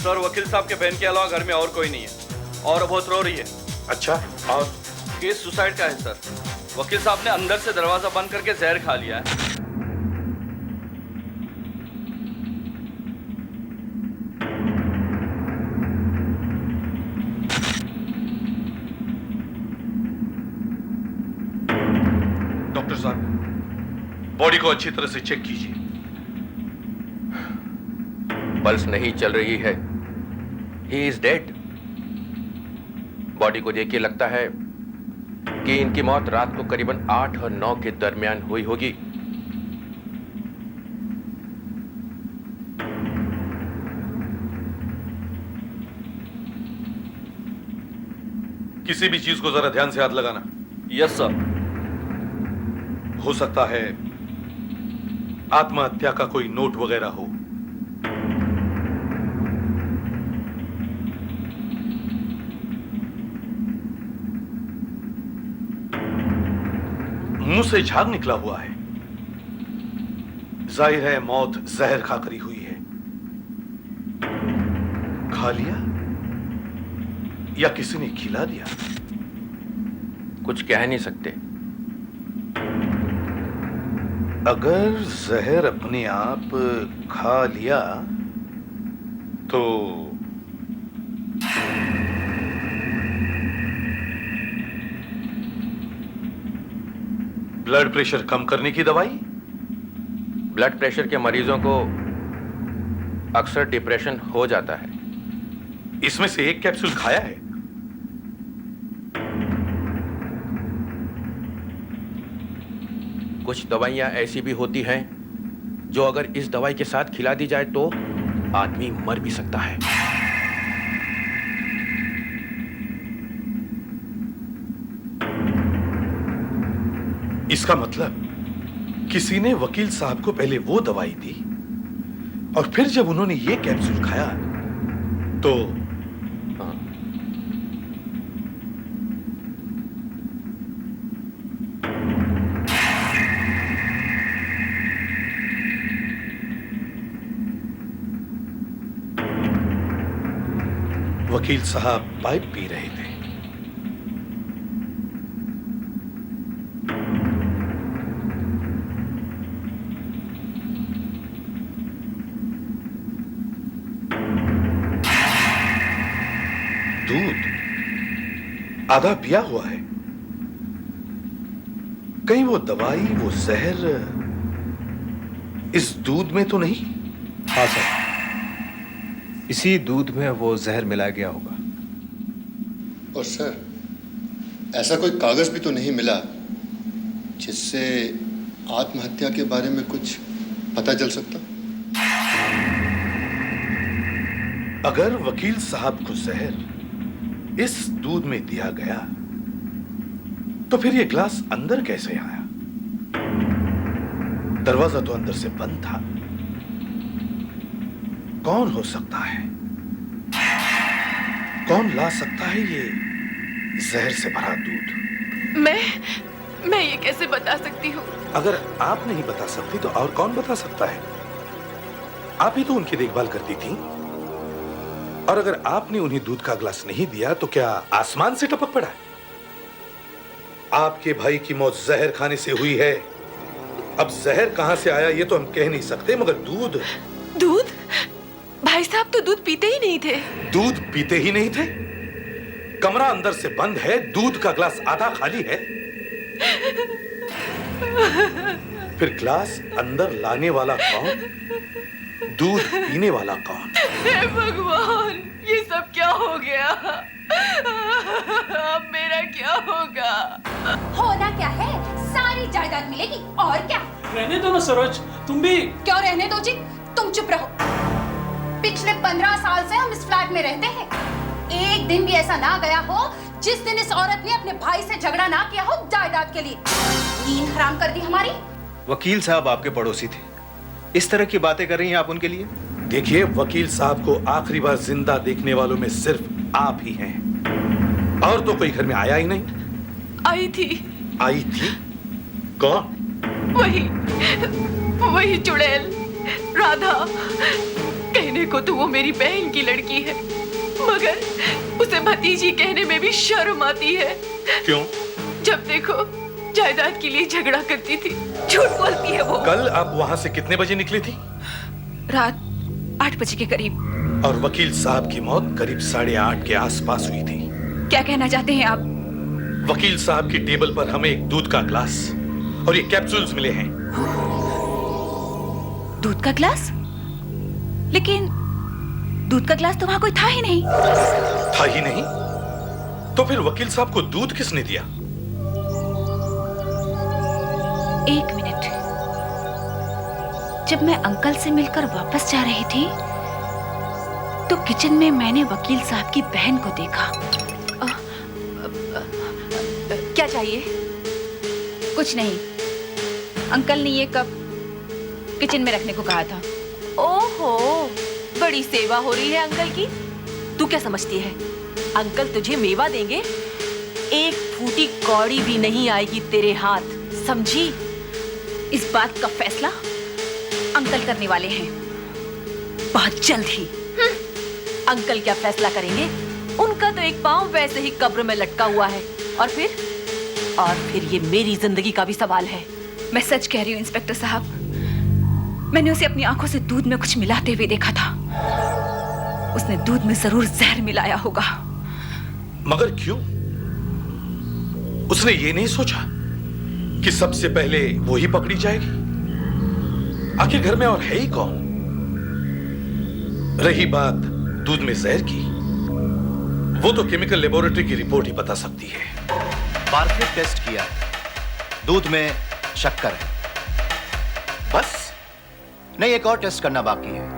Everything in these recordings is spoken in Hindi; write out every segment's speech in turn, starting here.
सर, वकील साहब के बहन के अलावा घर में और कोई नहीं है और बहुत रो रही है। अच्छा, और केस सुसाइड का है सर। वकील साहब ने अंदर से दरवाजा बंद करके जहर खा लिया है। डॉक्टर साहब, बॉडी को अच्छी तरह से चेक कीजिए। पल्स नहीं चल रही है। He is dead. बॉडी को देख के लगता है कि इनकी मौत रात को करीबन 8 और 9 के दरमियान हुई होगी। किसी भी चीज को जरा ध्यान से हाथ लगाना। Yes sir. हो सकता है आत्महत्या का कोई नोट वगैरह हो। मुंह से झाग निकला हुआ है। जाहिर है मौत जहर खाकर ही हुई है। खा लिया या किसी ने खिला दिया? कुछ कह नहीं सकते। अगर जहर अपने आप खा लिया तो ब्लड प्रेशर कम करने की दवाई? ब्लड प्रेशर के मरीजों को अक्सर डिप्रेशन हो जाता है। इसमें से एक कैप्सूल खाया है? कुछ दवाइयां ऐसी भी होती हैं जो अगर इस दवाई के साथ खिला दी जाए तो आदमी मर भी सकता है। इसका मतलब किसी ने वकील साहब को पहले वो दवाई दी और फिर जब उन्होंने ये कैप्सूल खाया तो वकील साहब पाइप पी रहे थे। दूध आधा पिया हुआ है। कहीं वो दवाई, वो जहर इस दूध में तो नहीं? हाँ सर, इसी दूध में वो जहर मिलाया गया होगा। और सर, ऐसा कोई कागज भी तो नहीं मिला जिससे आत्महत्या के बारे में कुछ पता चल सकता? अगर वकील साहब को जहर इस दूध में दिया गया तो फिर ये ग्लास अंदर कैसे आया? दरवाजा तो अंदर से बंद था। कौन हो सकता है? कौन ला सकता है ये जहर से भरा दूध? मैं ये कैसे बता सकती हूँ? अगर आप नहीं बता सकती तो और कौन बता सकता है? आप ही तो उनकी देखभाल करती थी। और अगर आपने उन्हें दूध का गिलास नहीं दिया तो क्या आसमान से टपक पड़ा? आपके भाई की मौत जहर खाने से हुई है। अब जहर कहां से आया ये तो हम कह नहीं सकते, मगर दूध भाई साहब तो दूध पीते ही नहीं थे। दूध पीते ही नहीं थे? कमरा अंदर से बंद है, दूध का गिलास आधा खाली है। फिर गिलास अंदर लाने वाला कौन? दूध पीने वाला कौन? हे भगवान, ये सब क्या हो गया? अब मेरा क्या होगा? होना क्या है, सारी जायदाद मिलेगी और क्या। रहने दो ना सरोज, तुम भी। क्यों रहने दो जी? तुम चुप रहो। पिछले 15 साल से हम इस फ्लैट में रहते हैं। एक दिन भी ऐसा ना गया हो जिस दिन इस औरत ने अपने भाई से झगड़ा ना किया हो जायदाद के लिए। नींद हराम कर दी हमारी। वकील साहब आपके पड़ोसी थे, इस तरह की बातें कर रही हैं आप उनके लिए? देखिए, वकील साहब को आखिरी बार जिंदा देखने वालों में सिर्फ आप ही हैं। और तो कोई घर में आया ही नहीं। आई थी। आई थी? कौन? वही चुड़ैल राधा। कहने को तो वो मेरी बहन की लड़की है, मगर उसे भतीजी कहने में भी शर्म आती है। क्यों? जब देखो जायदाद के लिए झगड़ा करती थी, झूठ बोलती है वो। कल आप वहां से कितने बजे निकली थी? रात 8 बजे के करीब। और वकील साहब की मौत करीब 8:30 के आसपास हुई थी। क्या कहना चाहते हैं आप? वकील साहब की टेबल पर हमें एक दूध का ग्लास और ये कैप्सूल्स मिले हैं। दूध का ग्लास? लेकिन दूध का ग्लास तो वहां कोई था ही नहीं। था ही नहीं? तो फिर वकील साहब को दूध किसने दिया? 1 मिनट। जब मैं अंकल से मिलकर वापस जा रही थी तो किचन में मैंने वकील साहब की बहन को देखा। क्या चाहिए? कुछ नहीं, अंकल ने ये कप किचन में रखने को कहा था। ओहो, बड़ी सेवा हो रही है अंकल की। तू क्या समझती है अंकल तुझे मेवा देंगे? एक फूटी कौड़ी भी नहीं आएगी तेरे हाथ, समझी? इस बात का फैसला अंकल करने वाले हैं, बहुत जल्द ही। अंकल क्या फैसला करेंगे? उनका तो एक पांव वैसे ही कब्र में लटका हुआ है। और फिर ये मेरी जिंदगी का भी सवाल है। मैं सच कह रही हूँ इंस्पेक्टर साहब, मैंने उसे अपनी आंखों से दूध में कुछ मिलाते हुए देखा था। उसने दूध में जरूर जहर मिलाया होगा। मगर क्यों? उसने ये नहीं सोचा कि सबसे पहले वो ही पकड़ी जाएगी? आखिर घर में और है ही कौन? रही बात दूध में जहर की, वो तो केमिकल लेबोरेटरी की रिपोर्ट ही बता सकती है। बारफिट टेस्ट किया है, दूध में शक्कर है। बस? नहीं, एक और टेस्ट करना बाकी है।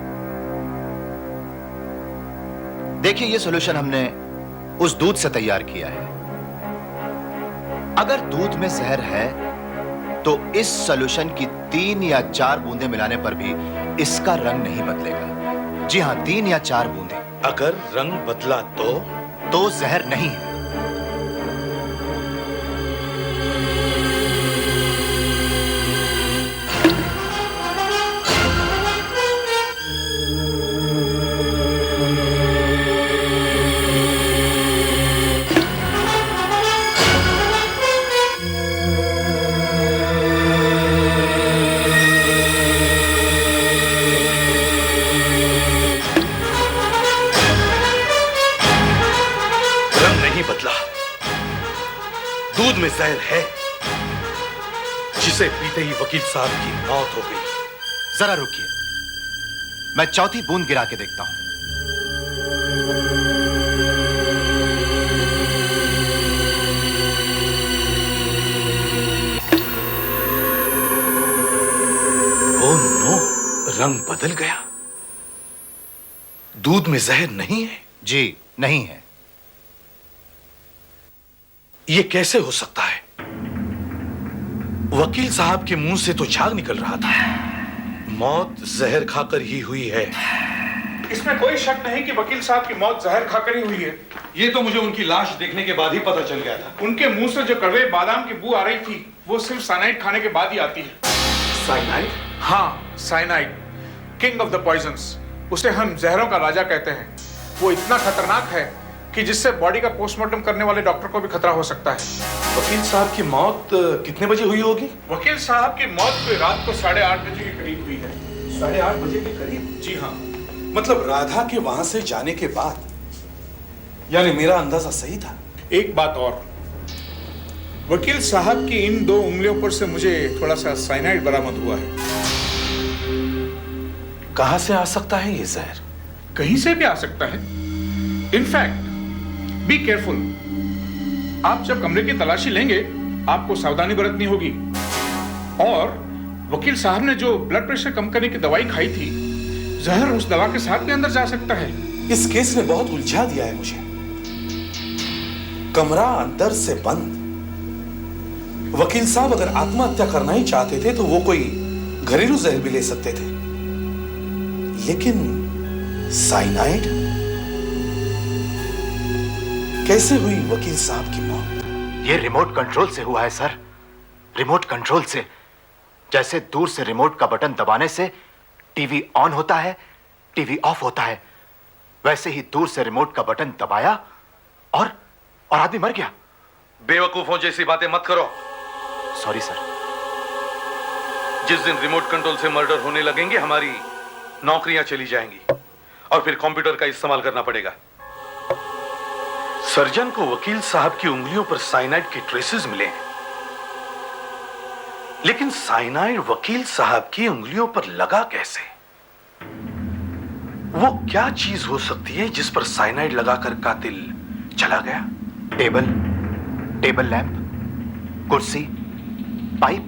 देखिए, ये सॉल्यूशन हमने उस दूध से तैयार किया है। अगर दूध में जहर है तो इस सॉल्यूशन की 3 या 4 बूंदें मिलाने पर भी इसका रंग नहीं बदलेगा। जी हां, 3 या 4 बूंदें। अगर रंग बदला तो जहर नहीं है। दूध में जहर है, जिसे पीते ही वकील साहब की मौत हो गई। जरा रुकिए, मैं चौथी बूंद गिरा के देखता हूं। ओह नो, रंग बदल गया। दूध में जहर नहीं है। जी नहीं है। यह कैसे हो सकता है? वकील साहब के मुंह से तो झाग निकल रहा था। मौत जहर खाकर ही हुई है। इसमें कोई शक नहीं कि वकील साहब की मौत जहर खाकर ही हुई है। यह तो मुझे उनकी लाश देखने के बाद ही पता चल गया था। उनके मुंह से जो कड़वे बादाम की बू आ रही थी, वो सिर्फ साइनाइड खाने के बाद ही आती है। साइनाइड? हाँ, cyanide, king of the poisons. उसे हम जहरों का राजा कहते हैं। वो इतना खतरनाक है कि जिससे बॉडी का पोस्टमार्टम करने वाले डॉक्टर को भी खतरा हो सकता है। वकील साहब की मौत कितने बजे हुई होगी? वकील साहब की मौत कोई रात को 8:30 बजे के करीब हुई है। 8:30 बजे के करीब? जी हाँ। मतलब राधा के वहां से जाने के बाद? यानी मेरा अंदाजा सही था। एक बात और, वकील साहब की इन 2 उंगलियों पर से मुझे थोड़ा सा साइनाइड बरामद हुआ है। कहां से आ सकता है ये जहर? कहीं से भी आ सकता है। In fact be careful. आप जब कमरे की तलाशी लेंगे, आपको सावधानी बरतनी होगी। और वकील साहब ने जो ब्लड प्रेशर कम करने की दवाई खाई थी, जहर उस दवा के साथ भी अंदर जा सकता है। इस केस ने बहुत उलझा दिया है मुझे। कमरा अंदर से बंद। वकील साहब अगर आत्महत्या करना ही चाहते थे तो वो कोई घरेलू जहर भी ले सकते थे, लेकिन साइनाइड? कैसे हुई वकील साहब की मौत? ये रिमोट कंट्रोल से हुआ है सर, रिमोट कंट्रोल से। जैसे दूर से रिमोट का बटन दबाने से टीवी ऑन होता है, टीवी ऑफ होता है वैसे ही दूर से रिमोट का बटन दबाया और आदमी मर गया। बेवकूफों जैसी बातें मत करो। Sorry sir. जिस दिन रिमोट कंट्रोल से मर्डर होने लगेंगे हमारी नौकरियां चली जाएंगी और फिर कंप्यूटर का इस्तेमाल करना पड़ेगा। सर्जन को वकील साहब की उंगलियों पर साइनाइड के ट्रेसेस मिले हैं, लेकिन साइनाइड वकील साहब की उंगलियों पर लगा कैसे? वो क्या चीज हो सकती है जिस पर साइनाइड लगाकर कातिल चला गया? टेबल लैंप, कुर्सी, पाइप।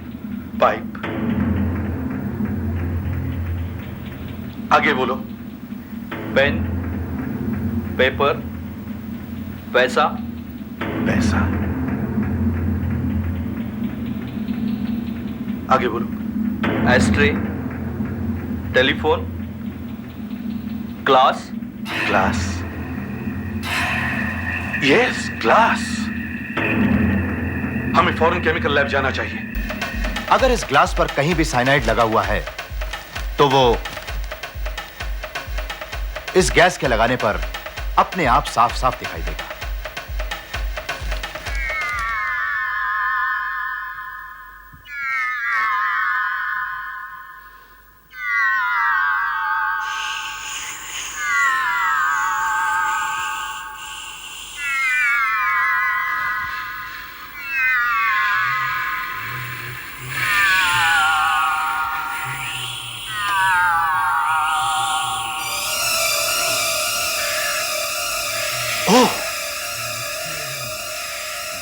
आगे बोलो। पेन, पेपर, पैसा। आगे बोलो। Ashtray, telephone, glass. Yes, glass. हमें फौरन केमिकल लैब जाना चाहिए। अगर इस ग्लास पर कहीं भी साइनाइड लगा हुआ है तो वो इस गैस के लगाने पर अपने आप साफ साफ दिखाई देगा।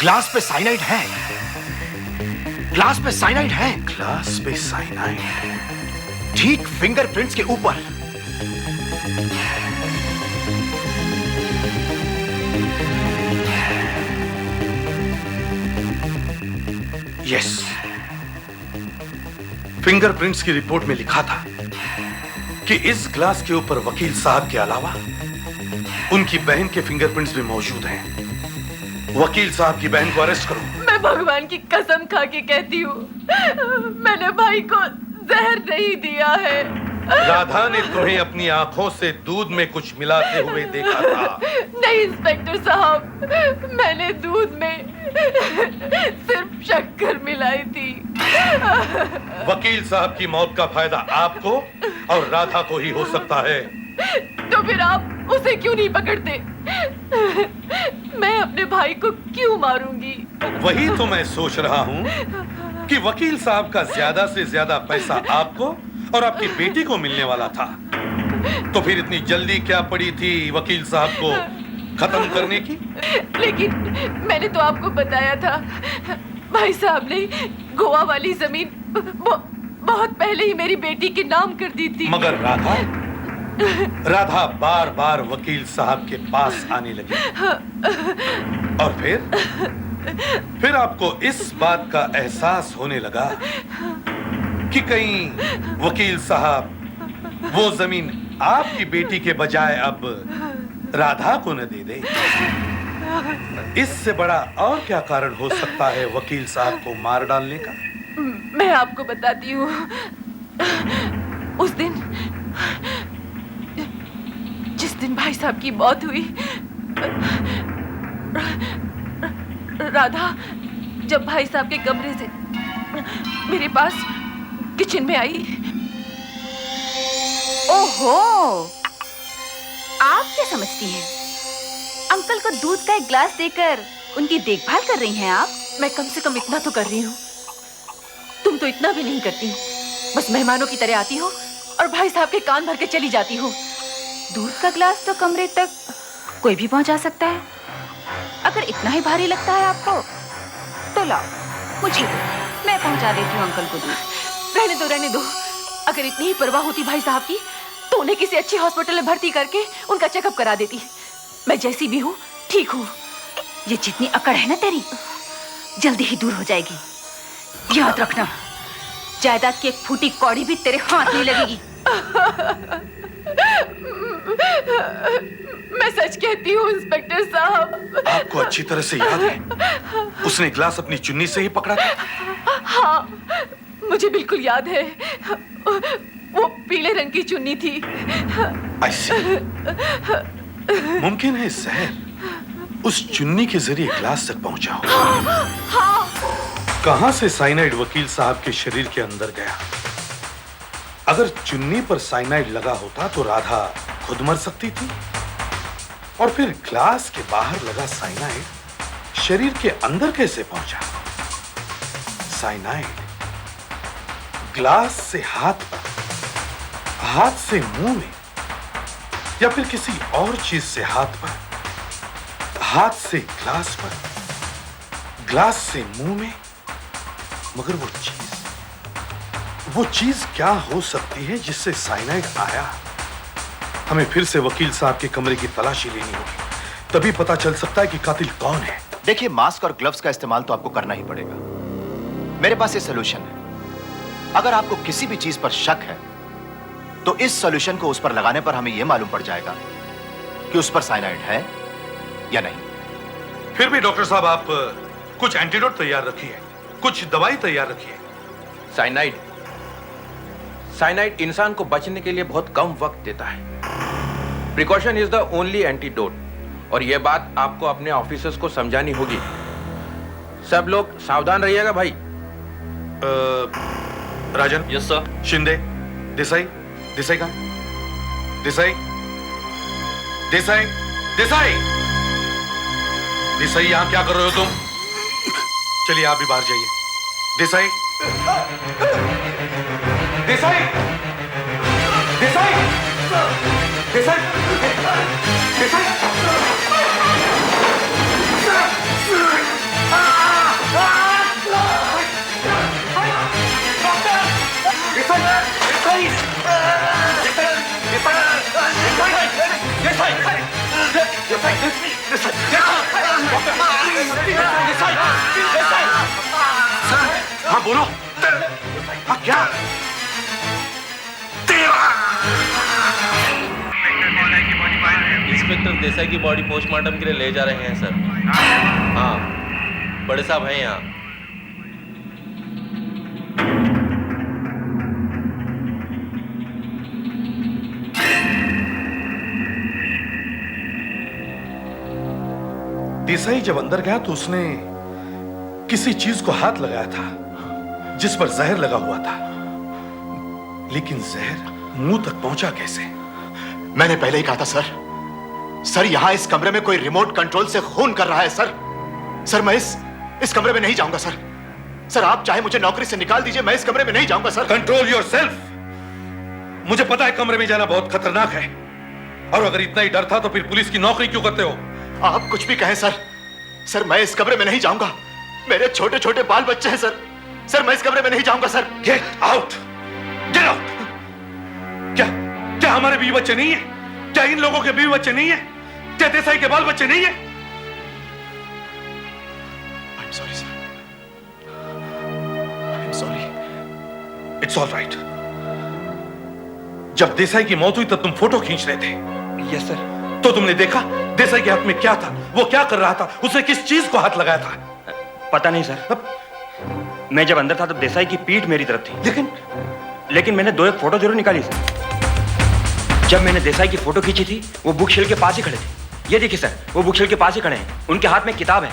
ग्लास पे साइनाइड है। ग्लास पे साइनाइड ठीक फिंगरप्रिंट्स के ऊपर। यस, फिंगरप्रिंट्स की रिपोर्ट में लिखा था कि इस ग्लास के ऊपर वकील साहब के अलावा उनकी बहन के फिंगरप्रिंट्स भी मौजूद हैं। वकील साहब की बहन को अरेस्ट करो। मैं भगवान की कसम खा के कहती हूँ, मैंने भाई को जहर नहीं दिया है। राधा ने तुम्हें अपनी आंखों से दूध में कुछ मिलाते हुए देखा था। नहीं इंस्पेक्टर साहब, मैंने दूध में सिर्फ शक्कर मिलाई थी। वकील साहब की मौत का फायदा आपको और राधा को ही हो सकता है। तो फिर आप उसे क्यों नहीं पकड़ते? मैं अपने भाई को क्यों मारूंगी? वही तो मैं सोच रहा हूँ कि वकील साहब का ज्यादा से ज्यादा पैसा आपको और आपकी बेटी को मिलने वाला था, तो फिर इतनी जल्दी क्या पड़ी थी वकील साहब को खत्म करने की? लेकिन मैंने तो आपको बताया था, भाई साहब ने गोवा वाली जमीन बहुत पहले ही मेरी बेटी के नाम कर दी थी। मगर राधा बार बार वकील साहब के पास आने लगी और फिर आपको इस बात का एहसास होने लगा कि कहीं वकील साहब वो जमीन आपकी बेटी के बजाय अब राधा को न दे दे। इससे बड़ा और क्या कारण हो सकता है वकील साहब को मार डालने का? मैं आपको बताती हूँ। उस दिन जिस दिन भाई साहब की मौत हुई, राधा जब भाई साहब के कमरे से मेरे पास किचन में आई। ओहो, आप क्या समझती हैं? अंकल को दूध का एक ग्लास देकर उनकी देखभाल कर रही हैं आप? मैं कम से कम इतना तो कर रही हूँ, तुम तो इतना भी नहीं करती। बस मेहमानों की तरह आती हो और भाई साहब के कान भर के चली जाती हो। दूध का ग्लास तो कमरे तक कोई भी पहुंचा सकता है। अगर इतना ही भारी लगता है आपको तो लाओ, मुझे दो, मैं पहुंचा देती हूँ अंकल को दूध। रहने दो। अगर इतनी ही परवाह होती भाई साहब की तो उन्हें किसी अच्छी हॉस्पिटल में भर्ती करके उनका चेकअप करा देती। मैं जैसी भी हूँ ठीक हूँ। ये जितनी अकड़ है ना तेरी, जल्दी ही दूर हो जाएगी। याद रखना, जायदाद की एक फूटी कौड़ी भी तेरे हाथ नहीं लगेगी। मैं सच कहती हूँ इंस्पेक्टर साहब। आपको अच्छी तरह से याद है उसने ग्लास अपनी चुन्नी से ही पकड़ा था? हाँ, मुझे बिल्कुल याद है। वो पीले रंग की चुन्नी थी। I see. मुमकिन है जहर उस चुन्नी के जरिए ग्लास तक पहुंचा हो। कहां से साइनाइड वकील साहब के शरीर के अंदर गया? अगर चुन्नी पर साइनाइड लगा होता तो राधा खुद मर सकती थी, और फिर ग्लास के बाहर लगा साइनाइड शरीर के अंदर कैसे पहुंचा? साइनाइड ग्लास से हाथ पर, हाथ से मुंह में, या फिर किसी और चीज से हाथ पर, हाथ से ग्लास पर, ग्लास से मुंह में। मगर वो चीज क्या हो सकती है जिससे साइनाइड आया? हमें फिर से वकील साहब के कमरे की तलाशी लेनी होगी, तभी पता चल सकता है कि कातिल कौन है। देखिए, मास्क और ग्लव्स का इस्तेमाल तो आपको करना ही पड़ेगा। मेरे पास ये सॉल्यूशन है। अगर आपको किसी भी चीज पर शक है तो इस सॉल्यूशन को उस पर लगाने पर हमें यह मालूम पड़ जाएगा कि उस पर साइनाइड है या नहीं। फिर भी डॉक्टर साहब, आप कुछ एंटीडोट तैयार रखिए, कुछ दवाई तैयार रखिए। साइनाइड इंसान को बचने के लिए बहुत कम वक्त देता है। Precaution is the only antidote, और यह बात आपको अपने ऑफिसर्स को समझानी होगी। सब लोग सावधान रहिएगा भाई। राजन। Yes sir. शिंदे, देसाई, देसाई कहाँ? देसाई, देसाई, देसाई, देसाई, यहां क्या कर रहे हो तुम? चलिए आप भी बाहर जाइए। देसाई, देसाई, देसाई, देसाई, देसाई, हाँ बोलो। हाँ क्या? इंस्पेक्टर देसाई की बॉडी पोस्टमार्टम के लिए ले जा रहे हैं सर। हाँ, बड़े साहब हैं यहाँ। देसाई जब अंदर गया तो उसने किसी चीज को हाथ लगाया था जिस पर जहर लगा हुआ था, लेकिन जहर मुंह तक पहुंचा कैसे? मैंने पहले ही कहा था सर। सर, यहां इस कमरे में कोई रिमोट कंट्रोल से खून कर रहा है सर। सर, मैं इस कमरे में नहीं जाऊंगा सर। सर, आप चाहे मुझे नौकरी से निकाल दीजिए, मैं इस कमरे में नहीं जाऊंगा सर। Control yourself. मुझे पता है कमरे में जाना बहुत खतरनाक है, और अगर इतना ही डर था तो फिर पुलिस की नौकरी क्यों करते हो? आप कुछ भी कहें सर। सर, मैं इस कमरे में नहीं जाऊंगा। मेरे छोटे छोटे बाल बच्चे हैं सर। सर, मैं इस कमरे में नहीं जाऊंगा sir. Get out, get out. क्या हमारे बीवी बच्चे नहीं है? क्या इन लोगों के बीवी बच्चे नहीं है? क्या देसाई के बाल बच्चे नहीं है? I'm sorry, sir. I'm sorry. It's all right. जब देसाई की मौत हुई तब तुम फोटो खींच रहे थे। Yes sir. तो तुमने देखा देसाई के हाथ में क्या था? वो क्या कर रहा था? उसने किस चीज को हाथ लगाया था? पता नहीं सर। मैं जब अंदर था तब देसाई की पीठ मेरी तरफ थी। लेकिन मैंने 2 फोटो जरूर निकाली सर। जब मैंने देसाई की फोटो खींची थी वो बुक शेल्फ के पास ही खड़े थे। ये देखिए सर, वो बुक शेल्फ के पास ही खड़े हैं। उनके हाथ में किताब है।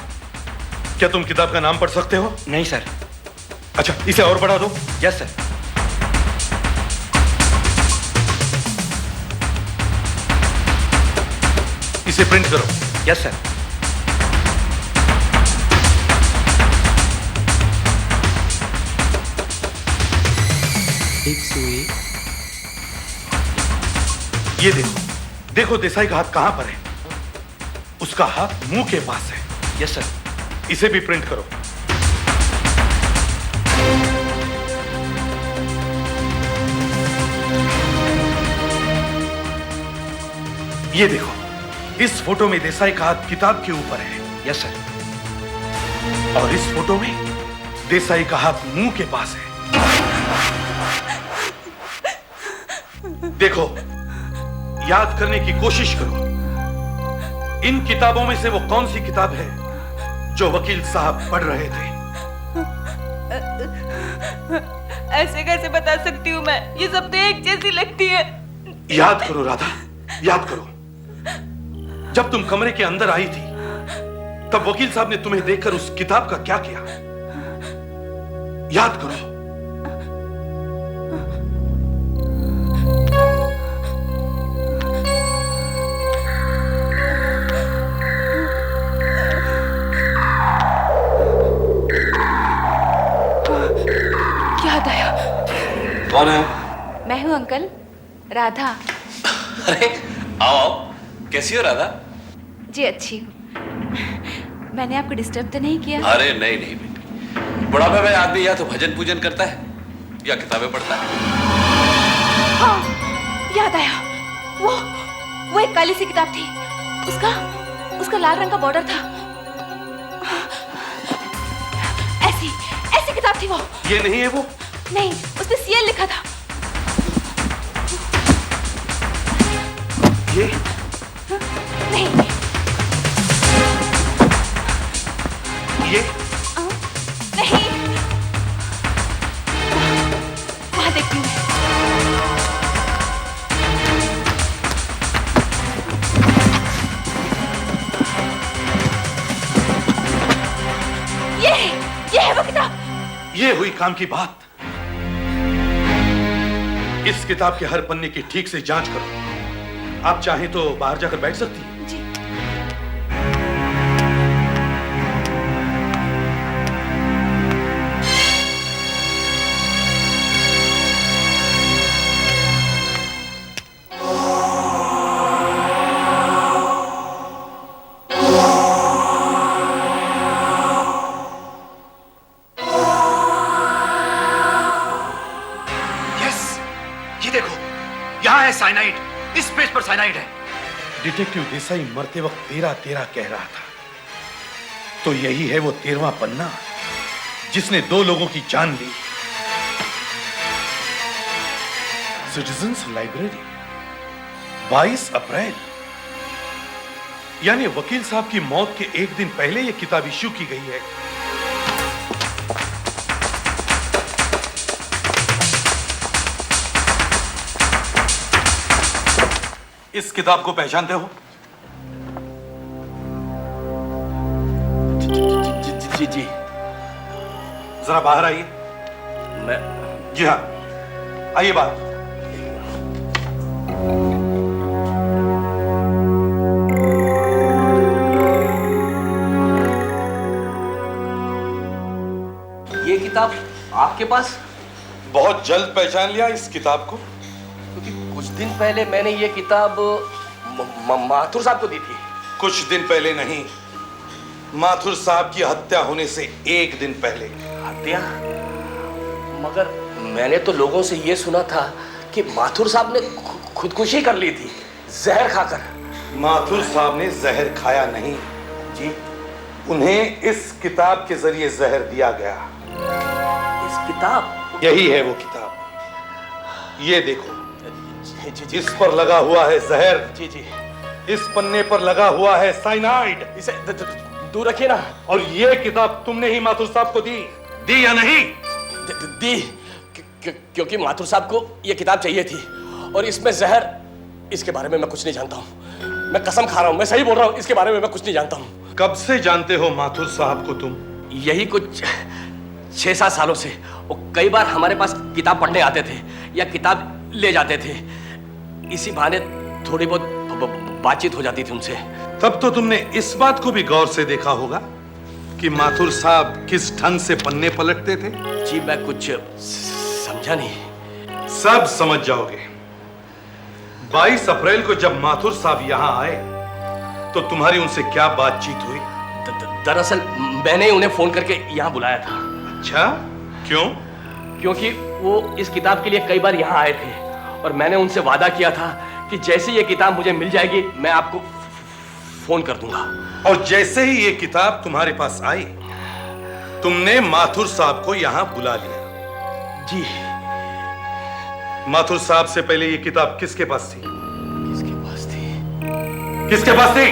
क्या तुम किताब का नाम पढ़ सकते हो? नहीं सर। अच्छा, इसे और बढ़ा दो। Yes sir. इसे प्रिंट करो। Yes sir. एक सुई। ये देखो देसाई का हाथ कहां पर है? उसका हाथ मुंह के पास है। Yes sir. इसे भी प्रिंट करो। ये देखो, इस फोटो में देसाई का हाथ किताब के ऊपर है। Yes sir. और इस फोटो में देसाई का हाथ मुंह के पास है। देखो, याद करने की कोशिश करो, इन किताबों में से वो कौन सी किताब है जो वकील साहब पढ़ रहे थे? ऐसे कैसे बता सकती हूँ मैं? ये सब तो एक जैसी लगती है। याद करो राधा, याद करो, जब तुम कमरे के अंदर आई थी तब वकील साहब ने तुम्हें देखकर उस किताब का क्या किया? याद करो। याद आया। कौन है? मैं हूँ अंकल, राधा। अरे आओ आओ, कैसी हो राधा? जी अच्छी हूँ। मैंने आपको डिस्टर्ब तो नहीं किया? अरे नहीं नहीं बेटी, बुढ़ापे में आदमी या तो भजन पूजन करता है या किताबें पढ़ता है। हाँ, याद आया। वो एक काली सी किताब थी, उसका लाल रंग का बॉर्डर था। ऐसी किताब थी वो। ये नहीं है वो? नहीं, उसमें सीएल लिखा था। ये? नहीं। ये? नहीं। वहां देखती हूँ। ये है वो किताब। ये हुई काम की बात। इस किताब के हर पन्ने की ठीक से जांच करो। आप चाहें तो बाहर जाकर बैठ सकती हैं। जी। साइनाइड, इस पेज पर साइनाइड है। डिटेक्टिव देसाई मरते वक्त 13-13 कह रहा था, तो यही है वो 13वां पन्ना जिसने 2 लोगों की जान ली। सिटीजन्स लाइब्रेरी, 22 अप्रैल, यानी वकील साहब की मौत के 1 दिन पहले यह किताब इश्यू की गई है। इस किताब को पहचानते हो? जी। जरा बाहर आइए। मैं? जी हाँ, आइए बाहर। ये किताब आपके पास? बहुत जल्द पहचान लिया इस किताब को? क्योंकि कुछ दिन पहले मैंने ये किताब माथुर साहब को दी थी। कुछ दिन पहले नहीं, माथुर साहब की हत्या होने से 1 दिन पहले। हत्या? मगर मैंने तो लोगों से ये सुना था कि माथुर साहब ने खुदकुशी कर ली थी, जहर खाकर। माथुर साहब ने जहर खाया नहीं जी, उन्हें इस किताब के जरिए जहर दिया गया। इस किताब? यही है वो किताब, ये देखो। जी। इस पर लगा हुआ है जहर। जी। इस पन्ने पर लगा हुआ है साइनाइड। इसे दूर रखिए ना। और ये किताब तुमने ही माथुर साहब को दी या नहीं? दी, क्योंकि माथुर साहब को ये किताब चाहिए थी, और इसमें जहर, इसके बारे में मैं कुछ नहीं जानता हूँ। मैं कसम खा रहा हूँ, मैं सही बोल रहा हूँ, इसके बारे में मैं कुछ नहीं जानता हूँ। कब से जानते हो माथुर साहब को तुम? यही कुछ 6-7 सालों से। वो कई बार हमारे पास किताब पढ़ने आते थे या किताब ले जाते थे। इसी बहाने थोड़ी बहुत बातचीत हो जाती थी उनसे। तब तो तुमने इस बात को भी गौर से देखा होगा कि माथुर साहब किस ढंग से पन्ने पलटते थे। जी मैं कुछ समझा नहीं। सब समझ जाओगे। 22 अप्रैल को जब माथुर साहब यहाँ आए तो तुम्हारी उनसे क्या बातचीत हुई? दरअसल मैंने उन्हें फोन करके यहाँ बुलाया था। अच्छा, क्यों? क्योंकि वो इस किताब के लिए कई बार यहाँ आए थे, और मैंने उनसे वादा किया था कि जैसे ये किताब मुझे मिल जाएगी मैं आपको फोन कर दूंगा। और जैसे ही ये किताब तुम्हारे पास आई, तुमने माथुर साहब को यहाँ बुला लिया। जी। माथुर साहब से पहले ये किताब किसके पास थी? किसके पास थी? किसके पास थी?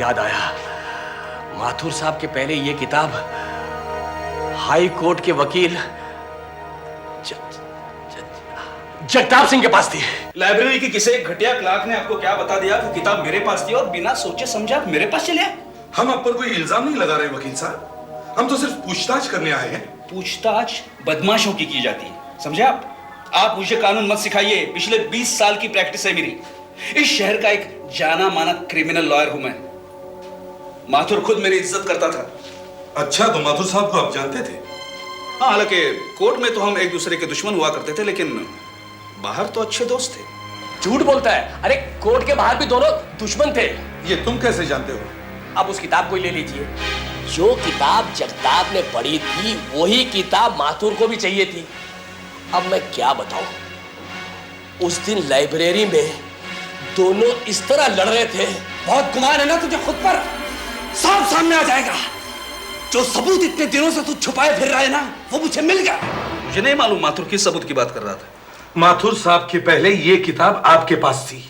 याद आया, माथुर साहब के पहले ये किताब हाई कोर्ट के वकील जगताप सिंह के पास थी। लाइब्रेरी की किसी एक घटिया क्लार्क ने आपको क्या बता दिया कि किताब मेरे पास थी और बिना सोचे समझे आप मेरे पास चले आए? हम आप पर कोई इल्जाम नहीं लगा रहे वकील साहब, हम तो सिर्फ पूछताछ करने आए हैं। पूछताछ बदमाशों की जाती है, समझे आप मुझे कानून मत सिखाइए। पिछले 20 साल की प्रैक्टिस है मेरी। इस शहर का एक जाना माना क्रिमिनल लॉयर हूं मैं। माथुर खुद मेरी इज्जत करता था। अच्छा, तो माथुर साहब को आप जानते थे? हाँ, हालांकि कोर्ट में तो हम एक दूसरे के दुश्मन हुआ करते थे, लेकिन बाहर तो अच्छे दोस्त थे। झूठ बोलता है। अरे कोर्ट के बाहर भी दोनों दुश्मन थे। ये तुम कैसे जानते हो? अब उस किताब को ही ले लीजिए। जो किताब जगताप ने पढ़ी थी वही किताब माथुर को भी चाहिए थी। अब मैं क्या बताऊं, उस दिन लाइब्रेरी में दोनों इस तरह लड़ रहे थे। बहुत गुमान है ना तुझे खुद पर? साफ सामने आ जाएगा। जो सबूत इतने दिनों से तू छुपाए फिर रहा है ना, वो मुझे मिल गया। मुझे नहीं मालूम माथुर किस सबूत की बात कर रहा था। माथुर साहब के पहले ये किताब आपके पास थी।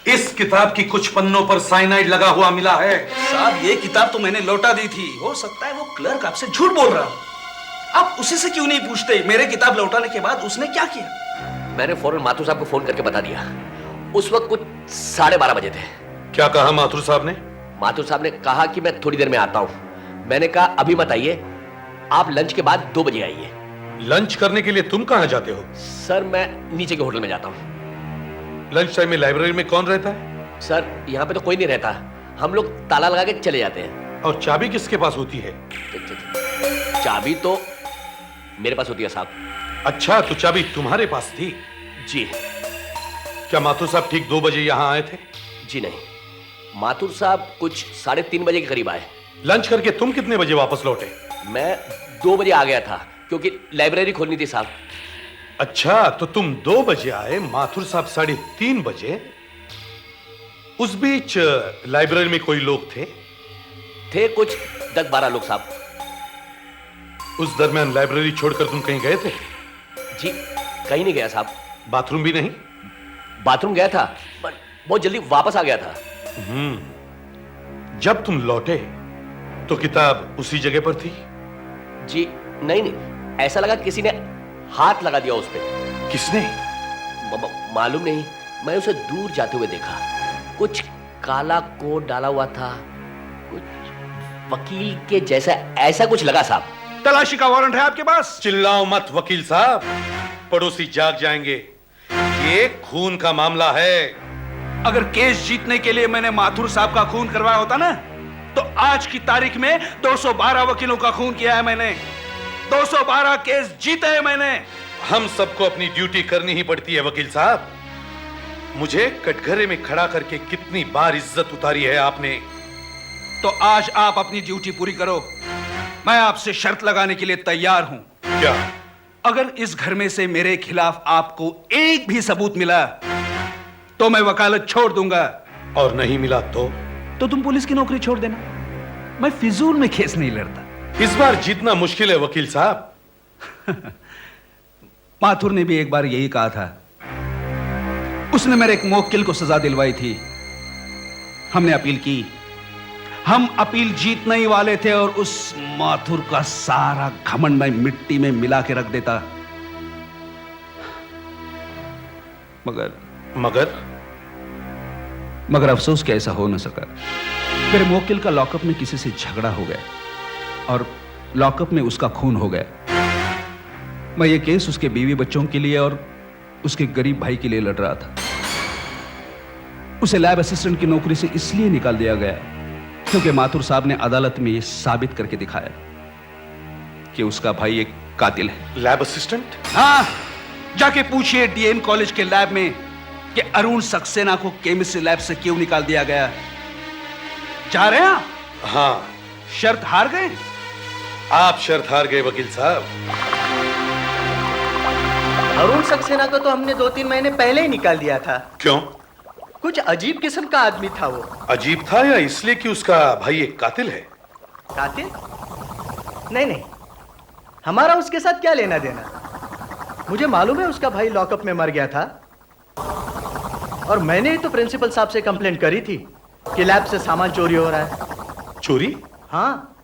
इस किताब की कुछ पन्नों पर साइनाइड लगा हुआ मिला है। साहब, ये किताब तो मैंने लौटा दी थी। हो सकता है वो क्लर्क आपसे झूठ बोल रहा हो। आप उसी से क्यों नहीं पूछते मेरे किताब लौटाने के बाद उसने क्या किया? मैंने फौरन माथुर साहब को फोन करके बता दिया। उस वक्त कुछ 12:30 बजे थे। क्या कहा माथुर साहब ने? माथुर साहब ने कहा कि मैं थोड़ी देर में आता हूं। मैंने कहा अभी मत आइए, आप लंच के बाद 2 बजे आइए। लंच करने के लिए तुम कहां जाते हो? सर, मैं नीचे के होटल में जाता हूं। लंच टाइम में लाइब्रेरी में कौन रहता है? सर, यहाँ पे तो कोई नहीं रहता। हम लोग ताला लगा के चले जाते हैं। और चाबी किसके पास होती है? चाबी तो मेरे पास होती है साहब। अच्छा, तो चाबी तुम्हारे पास थी? जी। क्या माथुर साहब ठीक 2 बजे यहां आए थे? जी नहीं, माथुर साहब कुछ 3:30 बजे के करीब आए। लंच करके तुम कितने बजे वापस लौटे? मैं 2 बजे आ गया था क्योंकि लाइब्रेरी खोलनी थी साहब। अच्छा, तो तुम 2 बजे आए, माथुर साहब 3:30 बजे। उस बीच लाइब्रेरी में कोई लोग थे कुछ 10-12 लोग साहब। उस दरमियान लाइब्रेरी छोड़कर तुम कहीं गए थे? जी कहीं नहीं गया साहब। बाथरूम भी नहीं? बाथरूम गया था पर बहुत जल्दी वापस आ गया था। जब तुम लौटे तो किताब उसी जगह पर थी? जी नहीं, ऐसा लगा किसी ने हाथ लगा दिया उस पे। किसने? मालूम नहीं, मैं उसे दूर जाते हुए देखा। कुछ काला कोट डाला हुआ था, कुछ वकील के जैसा, ऐसा कुछ लगा साहब। तलाशी का वारंट है आपके पास? चिल्लाओ मत वकील साहब, पड़ोसी जाग जाएंगे। ये खून का मामला है। अगर केस जीतने के लिए मैंने माथुर साहब का खून करवाया होता ना, तो आज की तारीख में 212 वकीलों का खून किया है मैंने। 212 केस जीते हैं मैंने। हम सबको अपनी ड्यूटी करनी ही पड़ती है वकील साहब। मुझे कटघरे में खड़ा करके कितनी बार इज्जत उतारी है आपने। तो आज आप अपनी ड्यूटी पूरी करो। मैं आपसे शर्त लगाने के लिए तैयार हूं। क्या? अगर इस घर में से मेरे खिलाफ आपको एक भी सबूत मिला तो मैं वकालत छोड़ दूंगा। और नहीं मिला तो तुम पुलिस की नौकरी छोड़ देना। मैं फिजूल में केस नहीं लड़ता। इस बार जीतना मुश्किल है वकील साहब। माथुर ने भी एक बार यही कहा था। उसने मेरे एक मुवक्किल को सजा दिलवाई थी। हमने अपील की। हम अपील जीतने ही वाले थे और उस माथुर का सारा घमंड मैं मिट्टी में मिला के रख देता। मगर अफसोस कि ऐसा हो न सका। मेरे मुवक्किल का लॉकअप में किसी से झगड़ा हो गया और लॉकअप में उसका खून हो गया। मैं ये केस उसके बीवी बच्चों के लिए और उसके गरीब भाई के लिए लड़ रहा था। उसे लैब असिस्टेंट की नौकरी से इसलिए निकाल दिया गया क्योंकि माथुर साहब ने अदालत में यह साबित करके दिखाया कि उसका भाई एक कातिल है। Lab assistant? हाँ, जाके पूछिए डीएन कॉलेज के लैब में कि अरुण सक्सेना को केमिस्ट्री लैब से क्यों निकाल दिया गया। जा रहे हैं? हाँ। शर्त हार गए? आप शर्त हार गए वकील साहब। अरुण सक्सेना को तो हमने 2-3 महीने पहले ही निकाल दिया था। क्यों? कुछ अजीब किस्म का आदमी था वो। अजीब था या इसलिए कि उसका भाई एक कातिल है? कातिल? नहीं, हमारा उसके साथ क्या लेना देना। मुझे मालूम है उसका भाई लॉकअप में मर गया था और मैंने ही तो प्रिंसिपल साहब से कंप्लेंट करी थी कि लैब से सामान चोरी हो रहा है। चोरी? हाँ,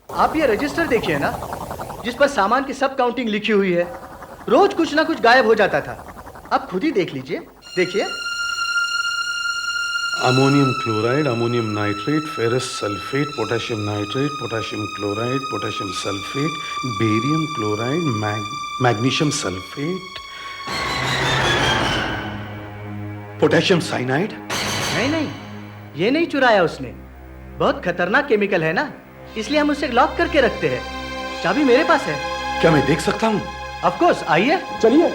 आप ये रजिस्टर देखिए ना, जिस पर सामान की सब काउंटिंग लिखी हुई है। रोज कुछ ना कुछ गायब हो जाता था। आप खुद ही देख लीजिए, देखिए। Ammonium chloride, ammonium nitrate, ferrous sulphate, potassium nitrate, potassium chloride, potassium sulphate, barium chloride, magnesium sulphate, potassium cyanide. नहीं नहीं, ये नहीं चुराया उसने। बहुत खतरनाक केमिकल है ना, इसलिए हम उसे लॉक करके रखते हैं। चाबी मेरे पास है। क्या मैं देख सकता हूं? ऑफ कोर्स, आइए। चलिए।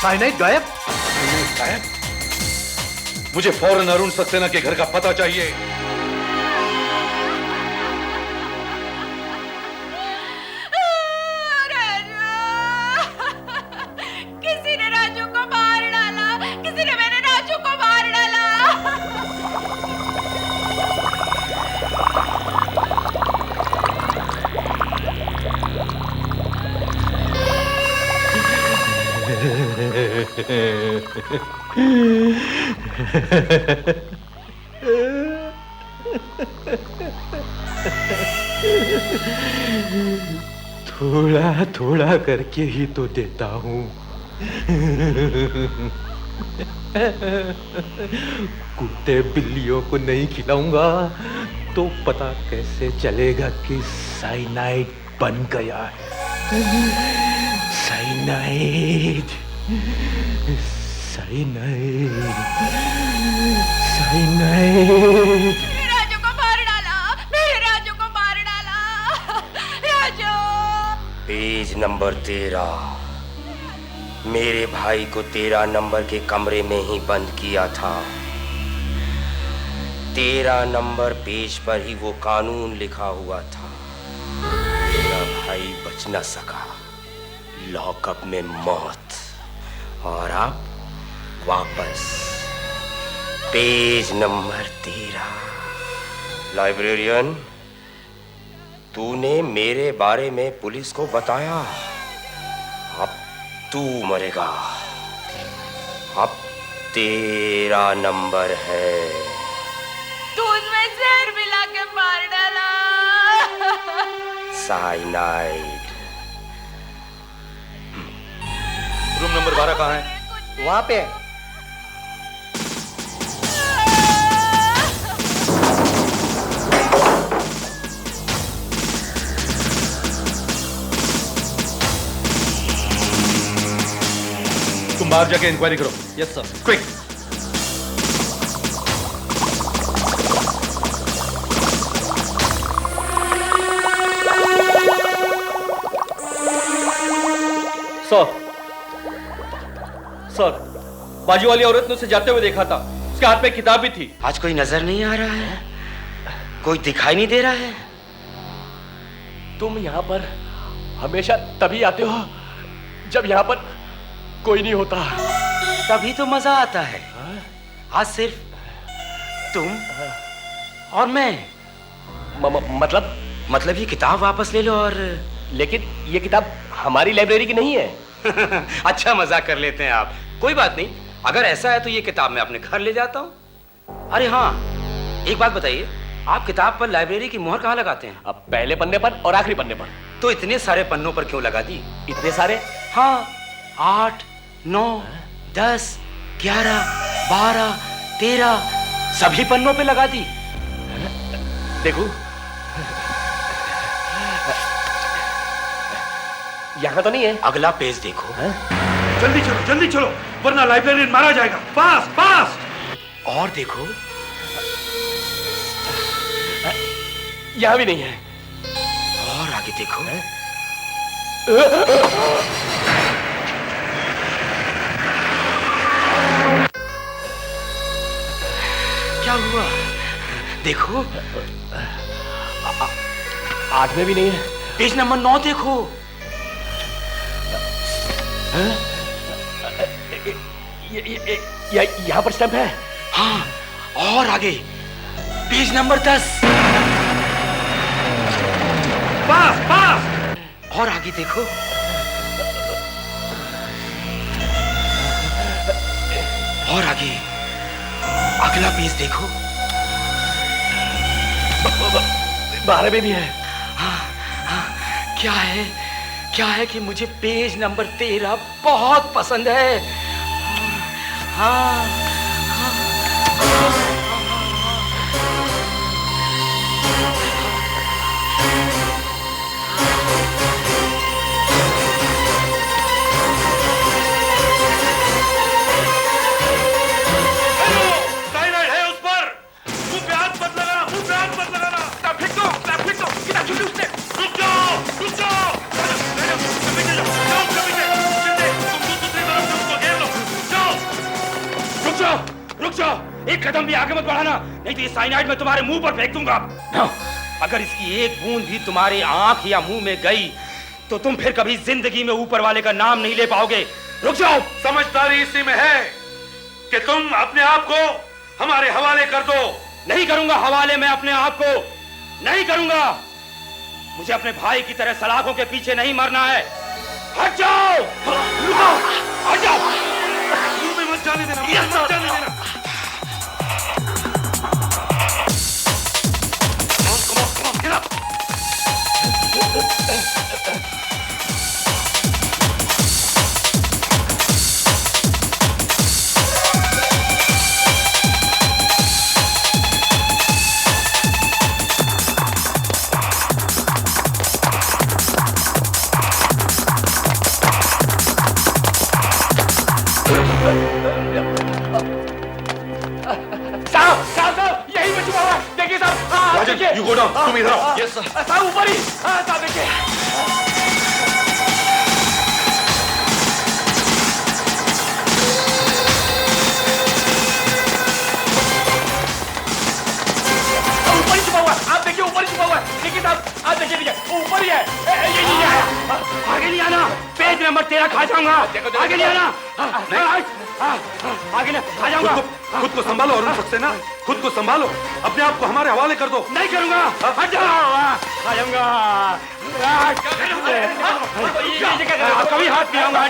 साइनाइड गायब। गायब? मुझे फौरन अरुण सक्सेना के घर का पता चाहिए। किसी ने राजू को मार डाला, किसी ने मेरे राजू को मार डाला। थोड़ा थोड़ा करके ही तो देता हूं। कुत्ते बिल्लियों को नहीं खिलाऊंगा तो पता कैसे चलेगा कि साइनाइड बन गया है। Cyanide, cyanide, cyanide. राजू को मार डाला, मेरे राजू को मार डाला। राजू। Page number 13। मेरे भाई को 13 नंबर के कमरे में ही बंद किया था। 13 नंबर पेज पर ही वो कानून लिखा हुआ था। मेरा भाई बच न सका, लॉकअप में मौत। और अब वापस पेज नंबर 13। लाइब्रेरियन, तूने मेरे बारे में पुलिस को बताया। अब तू मरेगा। अब 13 नंबर है। दूध में जहर मिला के मार डाला। साइनाइड। रूम नंबर 12 कहाँ है? वहां पे। तुम बाहर जाके इंक्वायरी करो। Yes sir. क्विक। सर, बाजू वाली औरत ने उसे जाते हुए देखा था। उसके हाथ में किताब भी थी। आज कोई नजर नहीं आ रहा है? कोई दिखाई नहीं दे रहा है? तुम यहाँ पर हमेशा तभी आते हो जब यहाँ पर कोई नहीं होता। तभी तो मजा आता है। आज सिर्फ तुम और मैं। मतलब ये किताब वापस ले लो। और लेकिन ये किताब हमारी लाइब्रेरी की नहीं है। अच्छा मजाक कर लेते हैं आप। कोई बात नहीं, अगर ऐसा है तो ये किताब मैं अपने घर ले जाता हूँ। अरे हाँ, एक बात बताइए, आप किताब पर लाइब्रेरी की मोहर कहाँ लगाते हैं? अब पहले पन्ने पर और आखिरी पन्ने पर। तो इतने सारे पन्नों पर क्यों लगा दी? इतने सारे? हाँ, 8, 9, 10, 11, 12, 13 सभी पन्नों पे लगा दी। देखो, यहाँ तो नहीं है। अगला पेज देखो। जल्दी चलो वरना लाइब्रेरियन मारा जाएगा। पास पास। और देखो, यहाँ भी नहीं है। और आगे देखो। क्या हुआ? देखो, 8 में भी नहीं है। पेज नंबर 9 देखो। यहाँ पर स्टैम्प है। हाँ, और आगे पेज नंबर 10। पास पास। और आगे देखो। और आगे अगला पेज देखो। 12 में भी है। क्या है कि मुझे पेज नंबर 13 बहुत पसंद है। हाँ एक कदम भी आगे मत बढ़ाना, नहीं तो ये साइनाइड मैं तुम्हारे मुंह पर फेंक दूंगा। अगर इसकी एक बूंद भी तुम्हारी आंख या मुंह में गई तो तुम फिर कभी जिंदगी में ऊपर वाले का नाम नहीं ले पाओगे। रुक जाओ। समझदारी इसी में है कि तुम अपने आप को हमारे हवाले कर दो। नहीं करूंगा हवाले, मैं अपने आप को नहीं करूंगा। मुझे अपने भाई की तरह सलाखों के पीछे नहीं मरना है। हट जाओ, रुको, हट जाओ। मत जाने देना, मत जाने देना। You go down. तुम इधर आओ. Yes sir. साहब ऊपर ही. साहब देखिए. ऊपर ही छुपा हुआ है. आप देखिए ऊपर ही छुपा हुआ है. देखिए साहब. आप देखिए ऊपर ही है. ये आया. आगे नहीं आना. पेज नंबर 13 खा जाऊंगा. आगे नहीं आना. आगे नहीं आ जाऊंगा. खुद को संभालो अरुण सक्सेना. खुद को संभालो. अपने आप को हमारे हवाले कर दो. नहीं करूंगा. हट जाओ. आ जाऊंगा. कभी हाथ नहीं आऊंगा.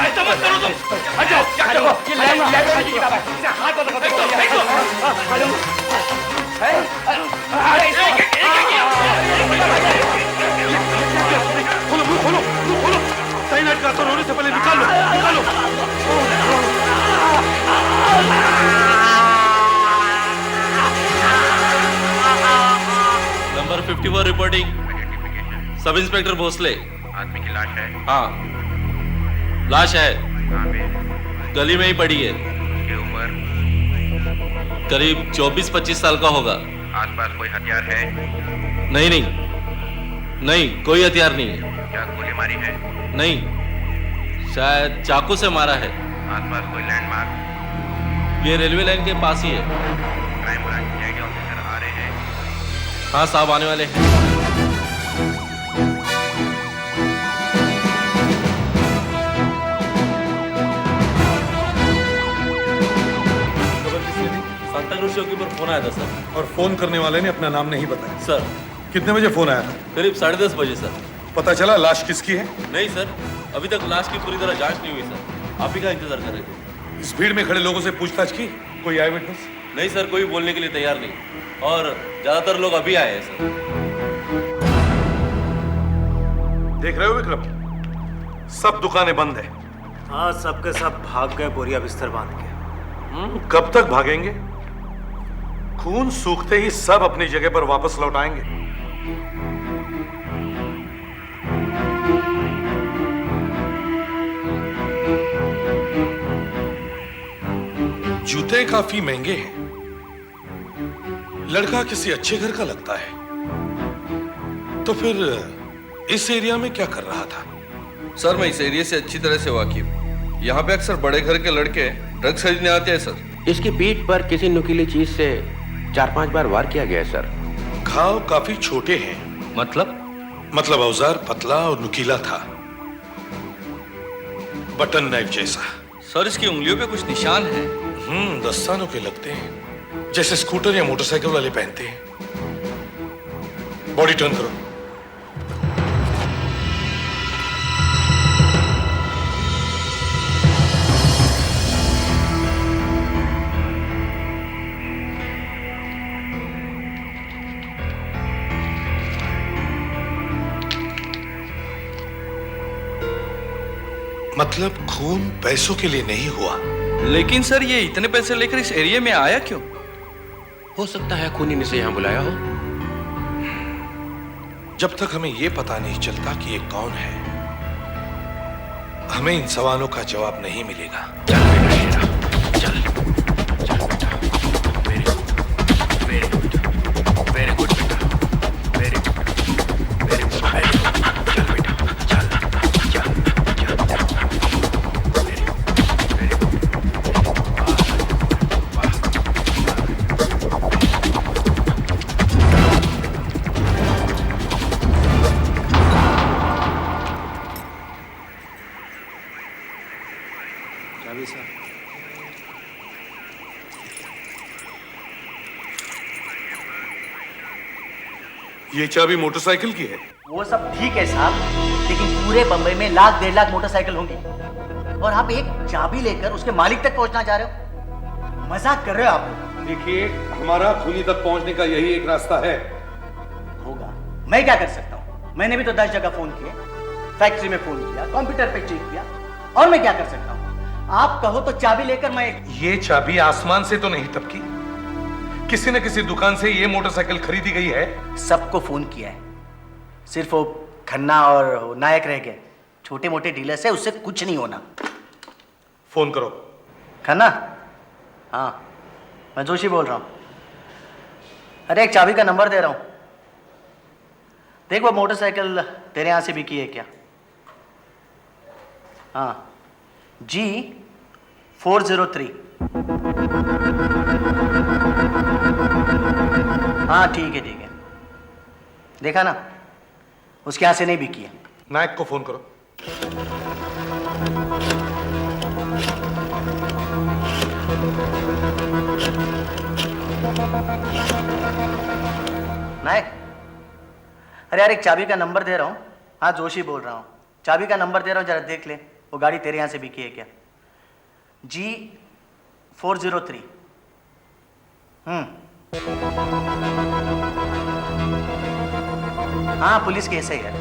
ऐसा मत करो तुम. हट जाओ. ये लाइब्रेरी की किताब है. हाथ बंद कर दो. खोलो. साइनाइड का असर होने से पहले निकालो. Number 54 reporting. Sub inspector Bhosle. आदमी की लाश है? हाँ, लाश है. गली में ही पड़ी है. उसकी उम्र? करीब 24-25 साल का होगा. आसपास कोई हथियार है? नहीं, कोई हथियार नहीं है. क्या गोली मारी है? नहीं, शायद चाकू से मारा है. आसपास कोई लैंडमार्क? ये रेलवे लाइन के पास ही है. क्राइम ब्रांच सीआईडी ऑफिसर आ रहे हैं? हाँ साहब, आने वाले हैं. सांता क्रूज चौकी पर फोन आया था सर. और फोन करने वाले ने अपना नाम नहीं बताया. सर कितने बजे फोन आया था? करीब 10:30 बजे सर. पता चला लाश किसकी है? नहीं सर, अभी तक लाश की पूरी तरह जांच नहीं हुई सर. आप ही का इंतजार कर रहे थे. इस भीड़ में खड़े लोगों से पूछताछ की? कोई आई विटनेस? नहीं सर, कोई बोलने के लिए तैयार नहीं. और ज्यादातर लोग अभी आए हैं सर. देख रहे हो विक्रम, सब दुकानें बंद है. हाँ, सबके सब भाग गए बोरिया बिस्तर बांध के. कब तक भागेंगे? खून सूखते ही सब अपनी जगह पर वापस लौट आएंगे. जूते काफी महंगे हैं. लड़का किसी अच्छे घर का लगता है. तो फिर इस एरिया में क्या कर रहा था? सर मैं इस एरिया से अच्छी तरह से वाकिफ हूँ. यहाँ पे अक्सर बड़े घर के लड़के ड्रग्स खरीदने आते हैं सर. इसकी पीठ पर किसी नुकीली चीज से 4-5 बार वार किया गया है सर. घाव काफी छोटे हैं. मतलब औजार पतला और नुकीला था, बटन नाइफ जैसा. सर इसकी उंगलियों पे कुछ निशान है. दस्तानों के लगते हैं, जैसे स्कूटर या मोटरसाइकिल वाले पहनते हैं. बॉडी टर्न करो. मतलब खून पैसों के लिए नहीं हुआ। लेकिन सर ये इतने पैसे लेकर इस एरिया में आया क्यों? हो सकता है खूनी ने इसे यहाँ बुलाया हो। जब तक हमें यह पता नहीं चलता कि ये कौन है, हमें इन सवालों का जवाब नहीं मिलेगा। वेरी गुड बेटा, वेरी गुड, वेरी गुड, चल बेटा, चल चल चल, वेरी चाबी साहब। ये चाबी मोटरसाइकिल की है। वो सब ठीक है साहब, लेकिन पूरे बम्बई में लाख 1.5 लाख मोटरसाइकिल होंगी और आप एक चाबी लेकर उसके मालिक तक पहुंचना चाह रहे हो? मजाक कर रहे हो आप? देखिए, हमारा खूनी तक पहुंचने का यही एक रास्ता है। होगा, मैं क्या कर सकता हूँ? मैंने भी तो 10 जगह फोन किए, फैक्ट्री में फोन किया, कंप्यूटर पे चेक किया, और मैं क्या कर सकता हूँ? आप कहो तो चाबी लेकर मैं ये चाबी आसमान से तो नहीं टपकी, किसी न किसी दुकान से ये मोटरसाइकिल खरीदी गई है। सबको फोन किया है, सिर्फ वो खन्ना और वो नायक रह गए, छोटे मोटे डीलर से उससे कुछ नहीं होना। फोन करो। खन्ना? हाँ, मैं जोशी बोल रहा हूँ। अरे एक चाबी का नंबर दे रहा हूँ, देख वो मोटरसाइकिल तेरे यहां से बिकी है क्या? हाँ, G403। हाँ ठीक है, देखा ना, उसके यहां से नहीं बिकी है। नायक को फोन करो। नायक, अरे यार एक चाबी का नंबर दे रहा हूँ। हाँ जोशी बोल रहा हूँ, चाबी का नंबर दे रहा हूँ, जरा देख ले वो गाड़ी तेरे यहां से बिकी है क्या? G403। हाँ पुलिस केस है यार।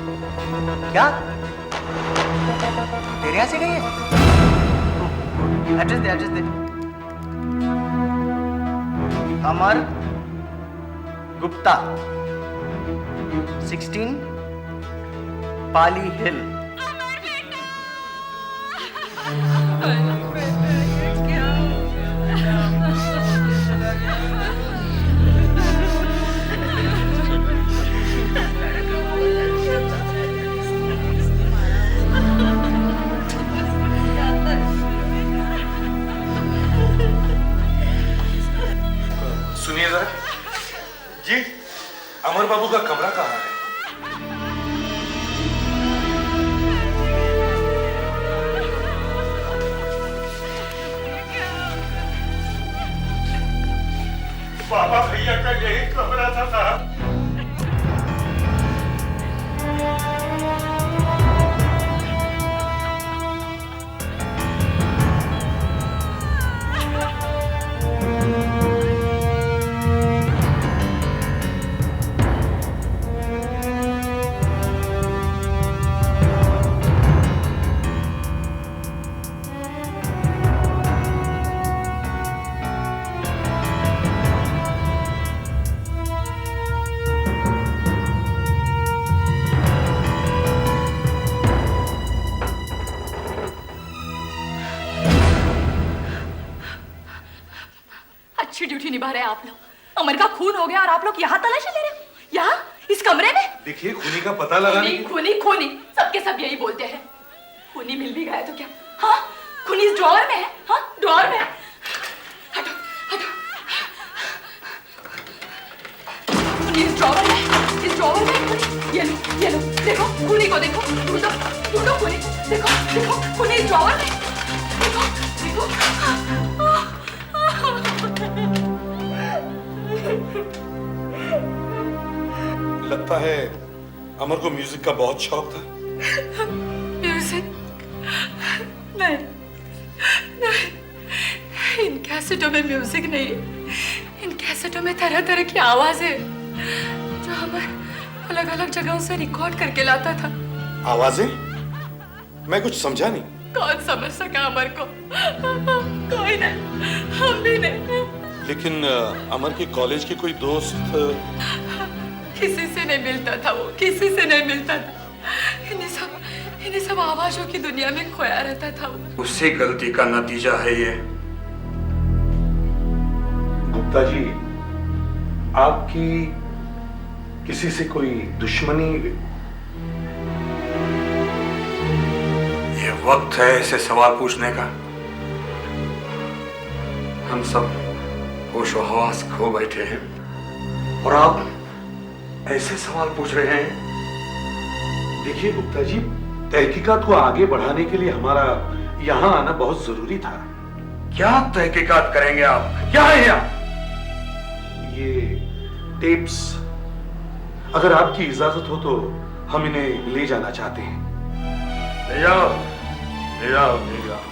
क्या तेरे यहां से गई है? एड्रेस दे। अमर गुप्ता, 16 पाली हिल। सुनिए जरा जी, अमर बाबू का कमरा कहाँ है? बाबा भैया का यही कमरा था साहब। ड्यूटी निभा रहे हैं आप लोग। अमर का खून हो गया और आप लोग यहाँ तलाशी ले रहे हो? यहाँ इस कमरे में? देखिए, खूनी का पता लगाने खूनी सबके सब यही बोलते हैं। खूनी मिल भी गया तो क्या? हाँ, खूनी इस ड्रॉअर में है। हाँ, ड्रॉअर में है। हटो। खूनी इस ड्रॉअर में खूनी। ये लो, देखो खूनी को देखो, ढूंढो खूनी, देखो खूनी इस ड्रॉअर में, देखो। लगता है अमर को म्यूजिक का बहुत शौक था। म्यूजिक? नहीं, इन कैसेटों में म्यूजिक नहीं है। इन कैसेटों में तरह तरह की आवाजें जो अमर अलग अलग जगहों से रिकॉर्ड करके लाता था। आवाजें? मैं कुछ समझा नहीं। कौन समझ सका अमर को? कोई नहीं, हम भी नहीं। लेकिन अमर के कॉलेज के कोई दोस्त? किसी से नहीं मिलता था वो, किसी से नहीं मिलता था। इन्हें सब आवाजों की दुनिया में खोया रहता था वो। उससे गलती का नतीजा है ये। गुप्ता जी, आपकी किसी से कोई दुश्मनी? ये वक्त है ऐसे सवाल पूछने का। हम सब होशो हवास खो बैठे हैं और आप ऐसे सवाल पूछ रहे हैं। देखिए गुप्ता जी, तहकीकात को आगे बढ़ाने के लिए हमारा यहाँ आना बहुत जरूरी था। क्या तहकीकात करेंगे आप? क्या है यहाँ? ये टेप्स, अगर आपकी इजाजत हो तो हम इन्हें ले जाना चाहते हैं। ले जाओ, ले जाओ, ले जाओ।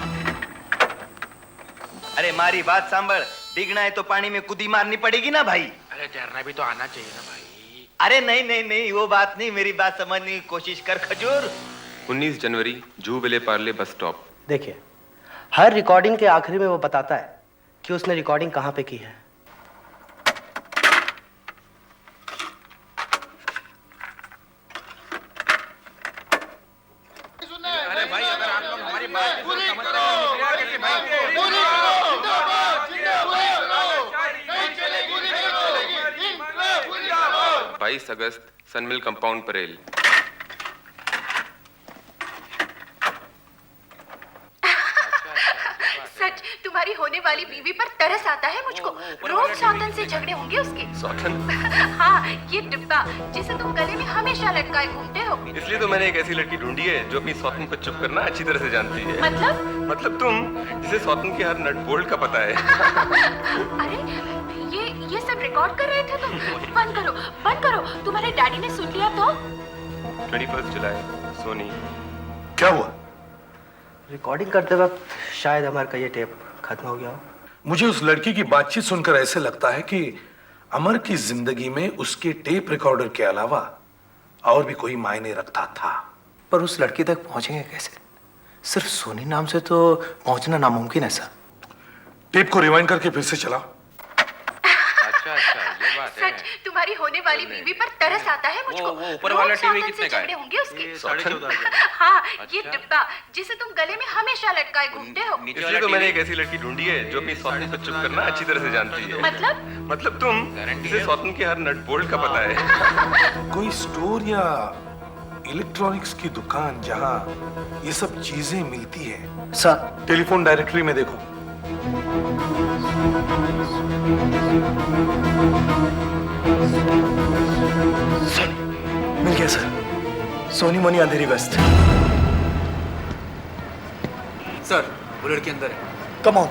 अरे मारी बात सांभर, डिगना है तो पानी में कूदी मारनी पड़ेगी ना भाई। अरे तैरना भी तो आना चाहिए ना भाई। अरे नहीं नहीं नहीं, वो बात नहीं, मेरी बात समझने की कोशिश कर खजूर। 19 जनवरी जू विले पार्ले बस स्टॉप। देखिए, हर रिकॉर्डिंग के आखिरी में वो बताता है कि उसने रिकॉर्डिंग कहां पे की है। अरे भाई, अगर आप लोग हमारी बात को समझते हैं, 22 अगस्त सनमिल कंपाउंड परेल। सच, तुम्हारी होने वाली बीवी पर तरस आता है मुझको। रोज सौतन से झगड़े होंगे उसके। सौतन? हाँ, ये डिब्बा जिसे तुम गले में हमेशा लटकाए घूमते हो। इसलिए तो मैंने एक ऐसी लड़की ढूंढी है जो अपनी सौतन को चुप करना अच्छी तरह से जानती है। मतलब तुम, जिसे सौतन के हर नट बोल्ट का पता है। अरे ये सब रिकॉर्ड कर रहे थे तुम? बंद करो, बंद करो। तुम्हारे डैडी ने सुन लिया तो? 21 जुलाई, सोनी। क्या हुआ? रिकॉर्डिंग करते वक्त शायद अमर का ये टेप खत्म हो गया हो। मुझे उस लड़की की बातचीत सुनकर ऐसे लगता है कि अमर की जिंदगी में उसके टेप रिकॉर्डर के अलावा और भी कोई मायने रखता था। पर उस लड़की तक पहुंचेंगे कैसे? सिर्फ सोनी नाम से तो पहुंचना नामुमकिन है सर। टेप को रिवाइंड करके फिर से चलाओ। अच्छा, ये बात है। सच, तुम्हारी होने वाली बीवी पर तरस आता है मुझको। वो ऊपर वाला टीवी कितने का है? झगड़े होंगे उसके। 14.5 हाँ, ये डिब्बा जिसे तुम गले में हमेशा लटकाए घूमते हो। इसलिए तो मैंने एक ऐसी लड़की ढूंढी है जो अपनी सौतन को चुप करना अच्छी तरह से जानती है। मतलब तुम, जिसे सौतन के हर नट बोल्ट का पता है। कोई स्टोर या इलेक्ट्रॉनिक्स की दुकान जहां ये सब चीजें मिलती है? सर, टेलीफोन डायरेक्टरी में देखो। मिल गया सर, सोनी मोनी अंधेरी वेस्ट। सर, वो लड़की अंदर है। Come on.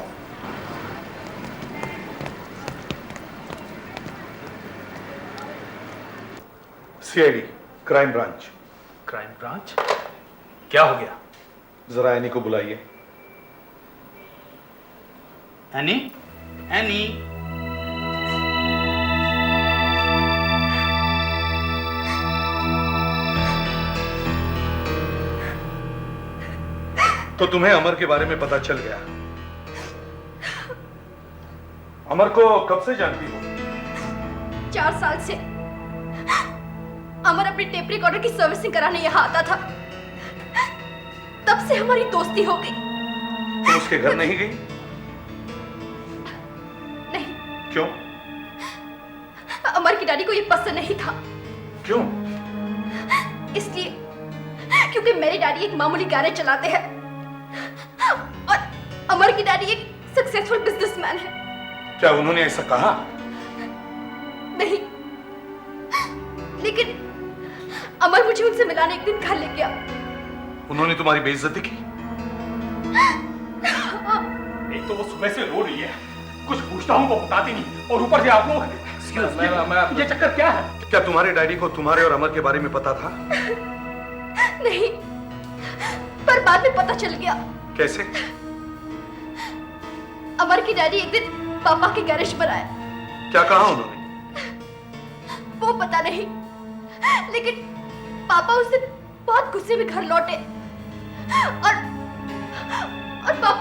CID, crime branch. Crime branch? क्या हो गया? जरा एनी को बुलाइए। एनी? एनी? तो तुम्हें अमर के बारे में पता चल गया। अमर को कब से जानती हो? 4 साल से। अमर अपने टेप रिकॉर्डर की सर्विसिंग कराने यहाँ आता था। तब से हमारी दोस्ती हो गई। तुम उसके घर नहीं गई? नहीं। क्यों? अमर की डैडी को ये पसंद नहीं था। क्यों? इसलिए क्योंकि मेरे डैडी एक मामूली गैरेज चलाते हैं और अमर की डैडी एक सक्सेसफुल बिजनेसमैन है। क्या उन्होंने ऐसा कहा? नहीं, लेकिन अमर मुझे उनसे मिलाने एक दिन घर ले गया। उन्होंने तुम्हारी बेइज्जती की? एक तो वो सुबह से रो रही है, कुछ पूछता हूँ वो बताती नहीं, और ऊपर से आप लोग ये चक्कर क्या है? क्या तुम्हारे डैडी को तुम्हारे और अमर के बारे में पता था? नहीं, पर बाद में पता चल गया। कैसे? अमर की डैडी एक दिन पापा के गैरेज पर आए। क्या कहा उन्होंने? वो पता नहीं, लेकिन पापा उस दिन बहुत गुस्से में घर लौटे और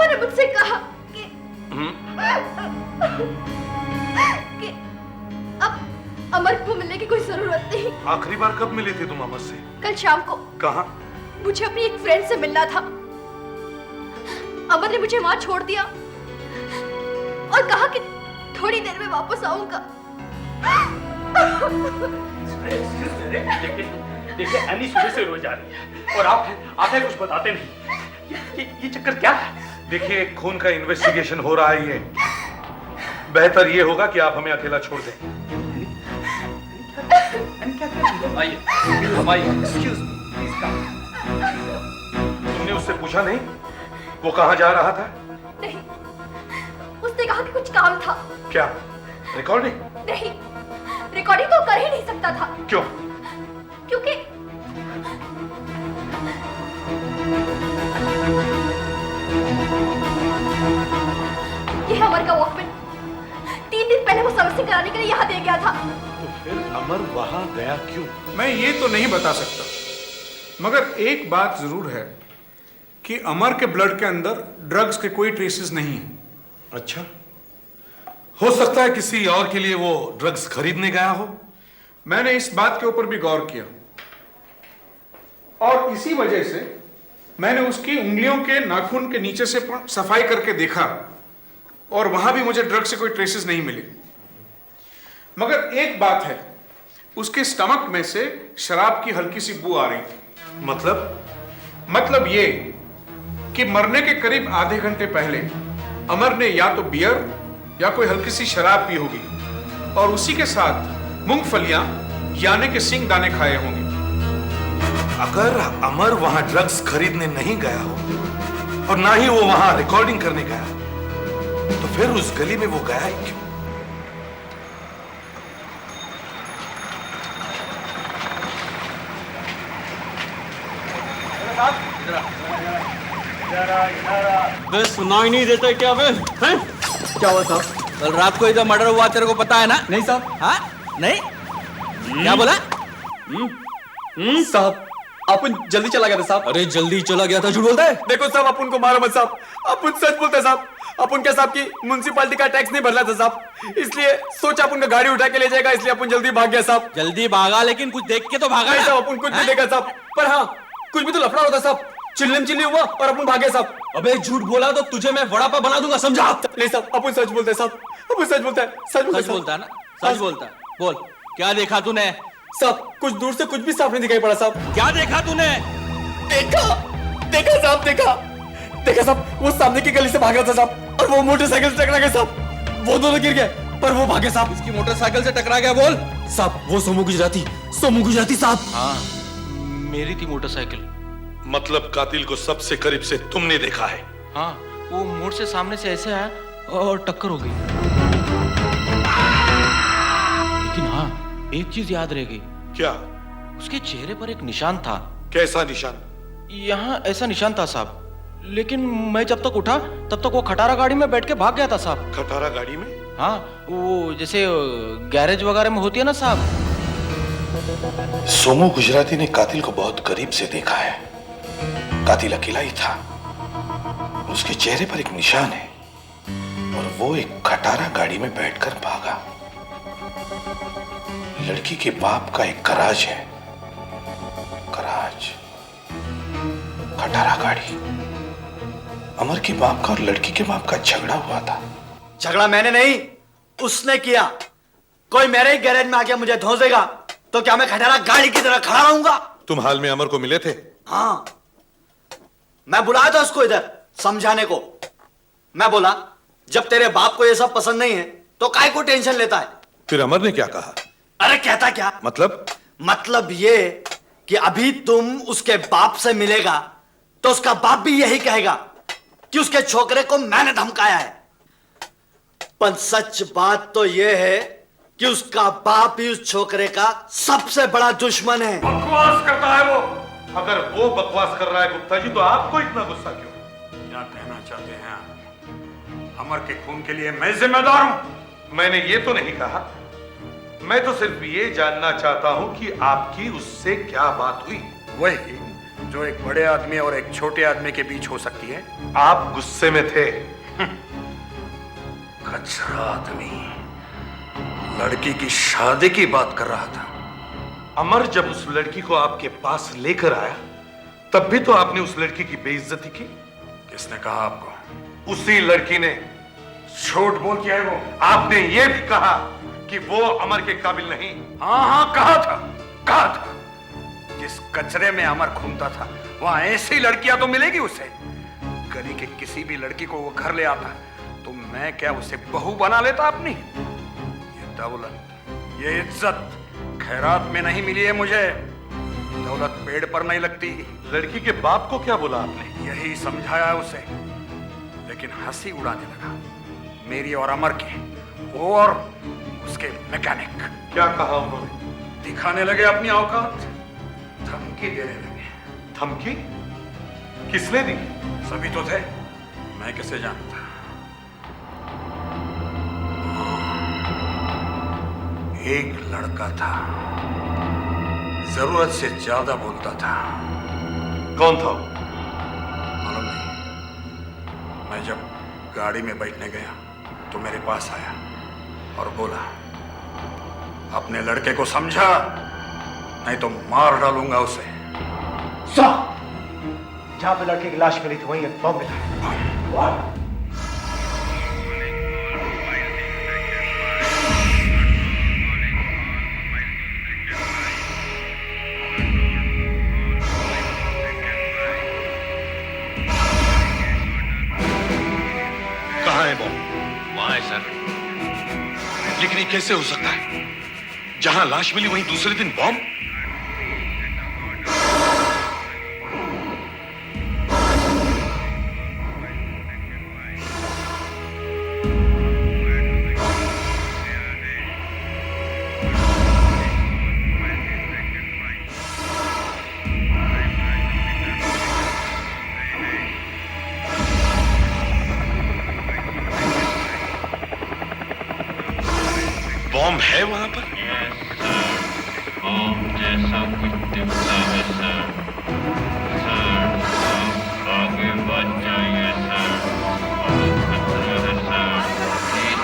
अमर ने मुझसे कहा कि अब अमर को मिलने की कोई जरूरत नहीं। आखिरी बार कब मिले थे तुम अमर से? कल शाम को। कहाँ? मुझे अपनी एक फ्रेंड से मिलना था। अमर ने मुझे वहां छोड़ दिया और कहा कि थोड़ी देर में वापस आऊंगा। देखिए एनी सुबह से रोज आ रही है और आप कुछ बताते नहीं। ये चक्कर क्या है? देखिए खून का इन्वेस्टिगेशन हो रहा है, ये बेहतर ये होगा कि आप हमें अकेला छोड़ दें। तुमने उससे पूछा नहीं वो कहाँ जा रहा था? नहीं, उसने कहा कि कुछ काम था। क्या रिकॉर्डिंग? नहीं, रिकॉर्डिंग तो कर ही नहीं सकता था। क्यों? क्योंकि ये अमर का वॉकमैन 3 दिन पहले वो सर्विसिंग कराने के लिए यहाँ दे गया था। तो फिर अमर वहां गया क्यों? मैं ये तो नहीं बता सकता, मगर एक बात जरूर है कि अमर के ब्लड के अंदर ड्रग्स के कोई ट्रेसेस नहीं है। अच्छा, हो सकता है किसी और के लिए वो ड्रग्स खरीदने गया हो। मैंने इस बात के ऊपर भी गौर किया और इसी वजह से मैंने उसकी उंगलियों के नाखून के नीचे से सफाई करके देखा और वहां भी मुझे ड्रग्स से कोई ट्रेसेस नहीं मिले। मगर एक बात है, उसके स्टमक में से शराब की हल्की सी बू आ रही थी। मतलब ये कि मरने के करीब आधे घंटे पहले अमर ने या तो बियर या कोई हल्की सी शराब पी होगी और उसी के साथ मूंगफलियां यानी कि सिंग दाने खाए होंगे। अगर अमर वहां ड्रग्स खरीदने नहीं गया हो और ना ही वो वहां रिकॉर्डिंग करने गया, तो फिर उस गली में वो गया ही क्यों? बे सुनाई नहीं देता क्या बे? हैं? क्या हुआ साहब? कल रात को इधर मर्डर हुआ, तेरे को पता है ना? नहीं साहब। हाँ? नहीं? क्या बोला? साहब अपन जल्दी चला गया था साहब। अरे जल्दी चला गया था, झूठ बोलता है? देखो साहब, अपन को मारो मत साहब, अपन सच बोलते हैं साहब। अपन क्या साहब की म्युनिसिपैलिटी का टैक्स नहीं भरला था साहब, इसलिए सोचा अपन का गाड़ी उठा के ले जाएगा, इसलिए अपन जल्दी भाग गया साहब। जल्दी भागा लेकिन कुछ देख के तो भागा नहीं साहब, अपन कुछ नहीं देखा साहब, पर हाँ कुछ भी तो लफड़ा होता साहब, चिल्लम हुआ और अपन भागे साहब। अबे झूठ बोला तो तुझे मैं वड़ा पाव बना दूंगा, समझा? नहीं साहब, अपन सच बोलते हैं साहब, अपन सच बोलता है, सच बोलता है ना? सच बोलता है, बोल क्या देखा तूने? साहब कुछ दूर से कुछ भी साफ नहीं दिखाई पड़ा साहब। क्या देखा तूने? देखा साहब, देखा साहब, वो सामने की गली से भाग रहा था साहब और वो मोटरसाइकिल से टकरा गया साहब, वो दोनों गिर गए पर वो भागे साहब। इसकी मोटरसाइकिल से टकरा गया बोल साहब, वो सोमू गुजराती साहब। हाँ मेरी थी मोटरसाइकिल। मतलब कातिल को सबसे करीब से तुमने देखा है? हाँ वो मोड़ से सामने से ऐसे आया और टक्कर हो गई। लेकिन हाँ एक चीज याद रह गई। क्या? उसके चेहरे पर एक निशान था। कैसा निशान? यहाँ ऐसा निशान था साहब, लेकिन मैं जब तक उठा तब तक वो खटारा गाड़ी में बैठ के भाग गया था साहब। खटारा गाड़ी में? हाँ वो जैसे गैरेज वगैरह में होती है ना साहब। सोमू गुजराती ने कातिल को बहुत करीब से देखा है। कातिल अकेला ही था, उसके चेहरे पर एक निशान है और वो एक खटारा गाड़ी में बैठकर भागा। लड़की के बाप का एक गराज है, गराज, खटारा गाड़ी। अमर के बाप का और लड़की के बाप का झगड़ा हुआ था। झगड़ा मैंने नहीं, उसने किया। कोई मेरे ही गैरेज में आके मुझे धोसेगा तो क्या मैं खटारा गाड़ी की तरह खड़ा रहूंगा? तुम हाल में अमर को मिले थे? हाँ, मैं बुलाया था उसको इधर समझाने को। मैं बोला जब तेरे बाप को ये सब पसंद नहीं है तो काय को टेंशन लेता है? फिर अमर ने क्या कहा? अरे कहता क्या? मतलब ये कि अभी तुम उसके बाप से मिलेगा तो उसका बाप भी यही कहेगा कि उसके छोकरे को मैंने धमकाया है। पर सच बात तो यह है कि उसका बाप ही उस छोकरे का सबसे बड़ा दुश्मन है। बकवास करता है वो। अगर वो बकवास कर रहा है गुप्ता जी तो आपको इतना गुस्सा क्यों? क्या कहना चाहते हैं आप? अमर के खून के लिए मैं जिम्मेदार हूं। मैंने ये तो नहीं कहा, मैं तो सिर्फ ये जानना चाहता हूं कि आपकी उससे क्या बात हुई। वही जो एक बड़े आदमी और एक छोटे आदमी के बीच हो सकती है। आप गुस्से में थे। कचरा आदमी लड़की की शादी की बात कर रहा था। अमर जब उस लड़की को आपके पास लेकर आया तब भी तो आपने उस लड़की की बेइज्जती की। किसने कहा आपको? उसी लड़की ने। झूठ बोलती है वो। आपने ये भी कहा कि वो अमर के काबिल नहीं। हाँ, कहा था। जिस कचरे में अमर घूमता था वहां ऐसी लड़कियां तो मिलेगी उसे। गली के किसी भी लड़की को वो घर ले आता तो मैं क्या उसे बहू बना लेता अपनी? ये दौलत, ये इज्जत खैरात में नहीं मिली है मुझे। दौलत पेड़ पर नहीं लगती। लड़की के बाप को क्या बोला आपने? यही समझाया उसे, लेकिन हंसी उड़ाने लगा मेरी और अमर की। वो और उसके मैकेनिक। क्या कहा उन्होंने? दिखाने लगे अपनी औकात, धमकी देने लगे। धमकी? किसने दी? सभी तो थे, मैं किसे जानता। एक लड़का था, जरूरत से ज्यादा बोलता था। कौन था? मालूम नहीं। मैं जब गाड़ी में बैठने गया तो मेरे पास आया और बोला, अपने लड़के को समझा नहीं तो मार डालूंगा उसे। जहां पे लड़के की लाश मिली थी वहीं एक बम मिला। कहाँ है बम? वहां है सर। लेकिन ये कैसे हो सकता है? जहां लाश मिली वहीं दूसरे दिन बम? बॉम्ब है वहां पर? जैसा कुछ दिखता है सर। आप आगे बढ़ जाइए सर। खतरा है सर। प्लीज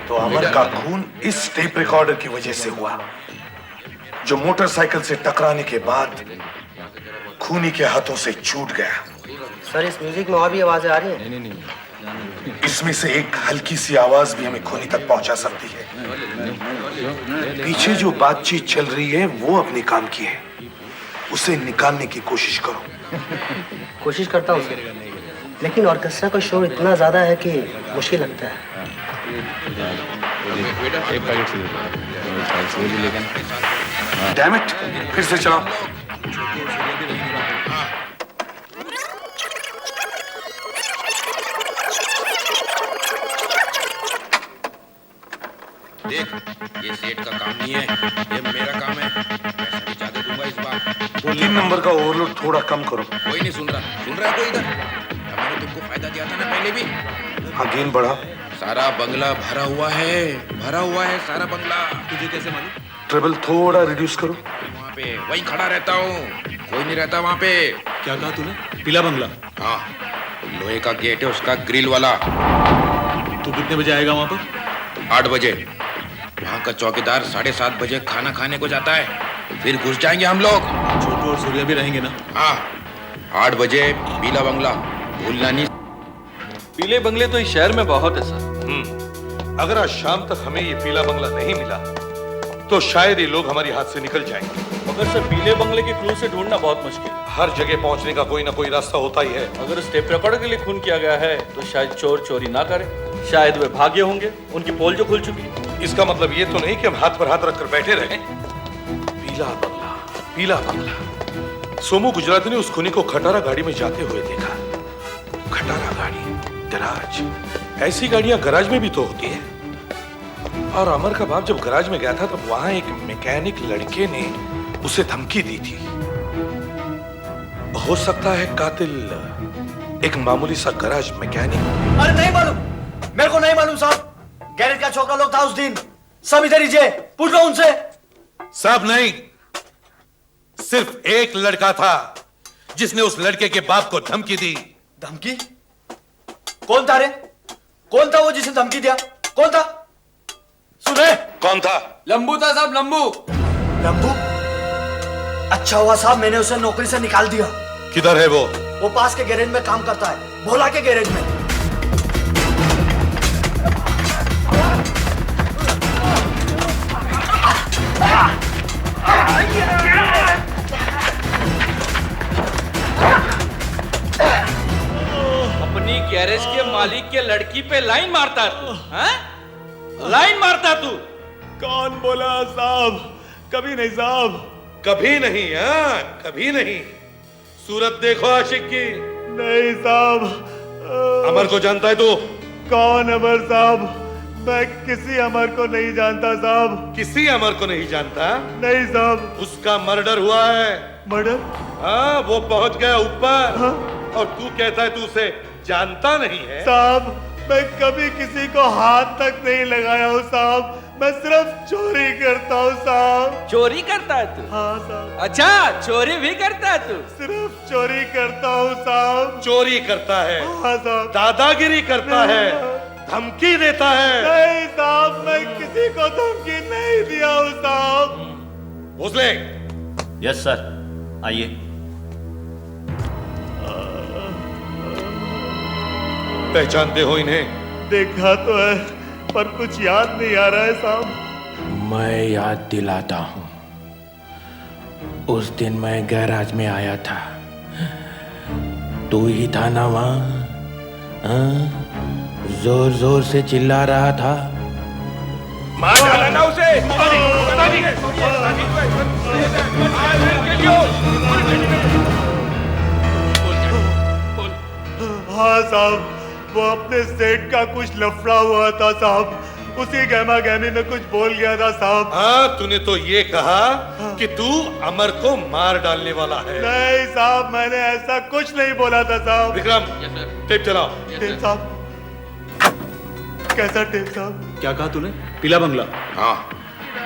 तो अमर का खून इस टेप रिकॉर्डर की वजह से हुआ, जो मोटरसाइकिल से टकराने के बाद खूनी के हाथों से छूट गया। सर, इस म्यूजिक में और भी आवाजें आ रही हैं? नहीं। इसमें से एक हल्की सी आवाज भी हमें खूनी तक पहुंचा सकती है। पीछे जो बातचीत चल रही है वो अपने काम की है, उसे निकालने की कोशिश करो। कोशिश करता हूँ सर, लेकिन ऑर्केस्ट्रा का शोर इतना ज्यादा है कि मुश्किल लगता है। डैम इट, फिर से चलाओ। देख, ये सेठ का काम नहीं है, ये मेरा काम है। पैसा भी ज्यादा दूंगा इस बार। 3 नंबर का ओवरलोड थोड़ा कम करो। कोई नहीं सुन रहा है कोई इधर? मैंने तुमको फायदा दिया था ना पहले भी। हाँ, गेन बढ़ा। सारा बंगला भरा हुआ है सारा बंगला। तुझे कैसे मालूम? ट्रेबल थोड़ा रिड्यूस करो। वहाँ पे वहीं खड़ा रहता हूँ, कोई नहीं रहता वहाँ पे। क्या कहा तूने? पीला बंगला? हाँ, लोहे का गेट है उसका, ग्रिल वाला। तू कितने बजे आएगा वहाँ पर? 8 बजे। वहाँ का चौकीदार 7:30 बजे खाना खाने को जाता है, फिर घुस जाएंगे हम लोग। छोटू और सूर्या भी रहेंगे ना? हाँ, 8 बजे पीला बंगला, भूलना नहीं। पीले बंगले तो इस शहर में बहुत है सर। अगर आज शाम तक हमें ये पीला बंगला नहीं मिला तो शायद ये लोग हमारी हाथ से निकल जाएंगे। मगर सर, पीले बंगले के क्लू से ढूंढना बहुत मुश्किल है। हर जगह पहुंचने का कोई ना कोई रास्ता होता ही है। अगर उस टेप रिकॉर्डर के लिए खून किया गया है तो शायद चोर चोरी ना करे, शायद वे भागे होंगे, उनकी पोल जो खुल चुकी है। इसका मतलब ये तो नहीं कि हम हाथ पर हाथ रखकर बैठे रहे। पीला बंगला। सोमू गुजराती ने उस खूनी को खटारा गाड़ी में जाते हुए देखा। खटारा गाड़ी, गराज। ऐसी गाड़ियां गराज में भी तो होती है। और अमर का बाप जब गैराज में गया था तब वहां एक मैकेनिक लड़के ने उसे धमकी दी थी। हो सकता है कातिल एक मामूली सा गैराज मैकेनिक। अरे नहीं मालूम, मेरे को नहीं मालूम साहब। गैरेज का छोकरा लोग था उस दिन, सब इधर ही पूछ लो उनसे। सब नहीं, सिर्फ एक लड़का था जिसने उस लड़के के बाप को धमकी दी। धमकी? कौन था रे? कौन था वो जिसे धमकी दिया? कौन था? सुने? कौन था? लंबू था साहब, लंबू। लंबू? अच्छा हुआ साहब मैंने उसे नौकरी से निकाल दिया। किधर है वो? वो पास के गैरेज में काम करता है, भोला के गैरेज में। अपनी गैरेज के मालिक के लड़की पे लाइन मारता है तू, हाँ? लाइन मारता तू? कौन बोला साहब? कभी नहीं साहब, कभी नहीं। हाँ, कभी नहीं। सूरत देखो आशिक की। नहीं साहब। अमर को जानता है तू? कौन अमर साहब? मैं किसी अमर को नहीं जानता साहब। किसी अमर को नहीं जानता? नहीं साहब। उसका मर्डर हुआ है। मर्डर? हाँ, वो पहुंच गया ऊपर। हाँ? और तू कहता है तू उसे जानता नहीं है? साहब मैं कभी किसी को हाथ तक नहीं लगाया हूँ साहब, मैं सिर्फ चोरी करता हूँ साहब। चोरी करता है तू? हाँ साहब। अच्छा, चोरी भी करता है तू? सिर्फ चोरी करता हूँ साहब। चोरी करता है? हाँ साहब। दादागिरी करता है? धमकी देता है? नहीं साहब, मैं किसी को धमकी नहीं दिया हूँ साहब। भोसले। यस सर, आइए। पहचानते हो इन्हें? देखा तो है पर कुछ याद नहीं आ रहा है साहब। मैं याद दिलाता हूं, उस दिन मैं गैराज में आया था, तू ही था ना वहां? जोर जोर से चिल्ला रहा था। मार डाला ना उसे। हाँ साहब, वो अपने सेठ का कुछ लफड़ा हुआ था साहब, उसी गहमा गहमी में कुछ बोल गया था साहब। हाँ, तूने तो ये कहा कि तू अमर को मार डालने वाला है। नहीं साहब, मैंने ऐसा कुछ नहीं बोला था साहब। विक्रम, टेप चलाओ। टेप साहब? कैसा टेप साहब? क्या कहा तूने? पीला बंगला? हाँ,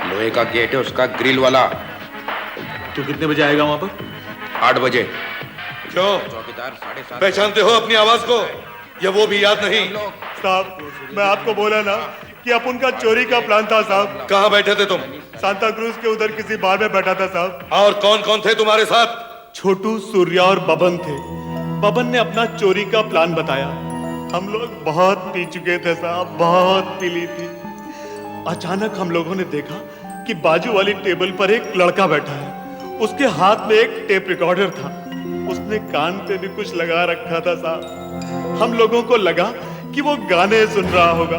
लोहे का गेट है उसका, ग्रिल वाला। तू कितने बजे आएगा वहां पर? 8 बजे। क्यों? चौकीदार 7:30। पहचानते हो अपनी आवाज को? या वो भी याद नहीं? साहब मैं आपको बोला ना कि अपन का चोरी का प्लान था साहब। कहाँ बैठे थे तुम? सांता क्रूज के उधर किसी बार में बैठा था साहब। और कौन कौन थे तुम्हारे साथ? छोटू, सूर्या और बबन थे। बबन ने अपना चोरी का प्लान बताया। हम लोग बहुत पी चुके थे साहब, बहुत पी ली थी। अचानक हम लोगों ने देखा कि बाजू वाली टेबल पर एक लड़का बैठा है, उसके हाथ में एक टेप रिकॉर्डर था, उसने कान पे भी कुछ लगा रखा था साहब। हम लोगों को लगा कि वो गाने सुन रहा होगा,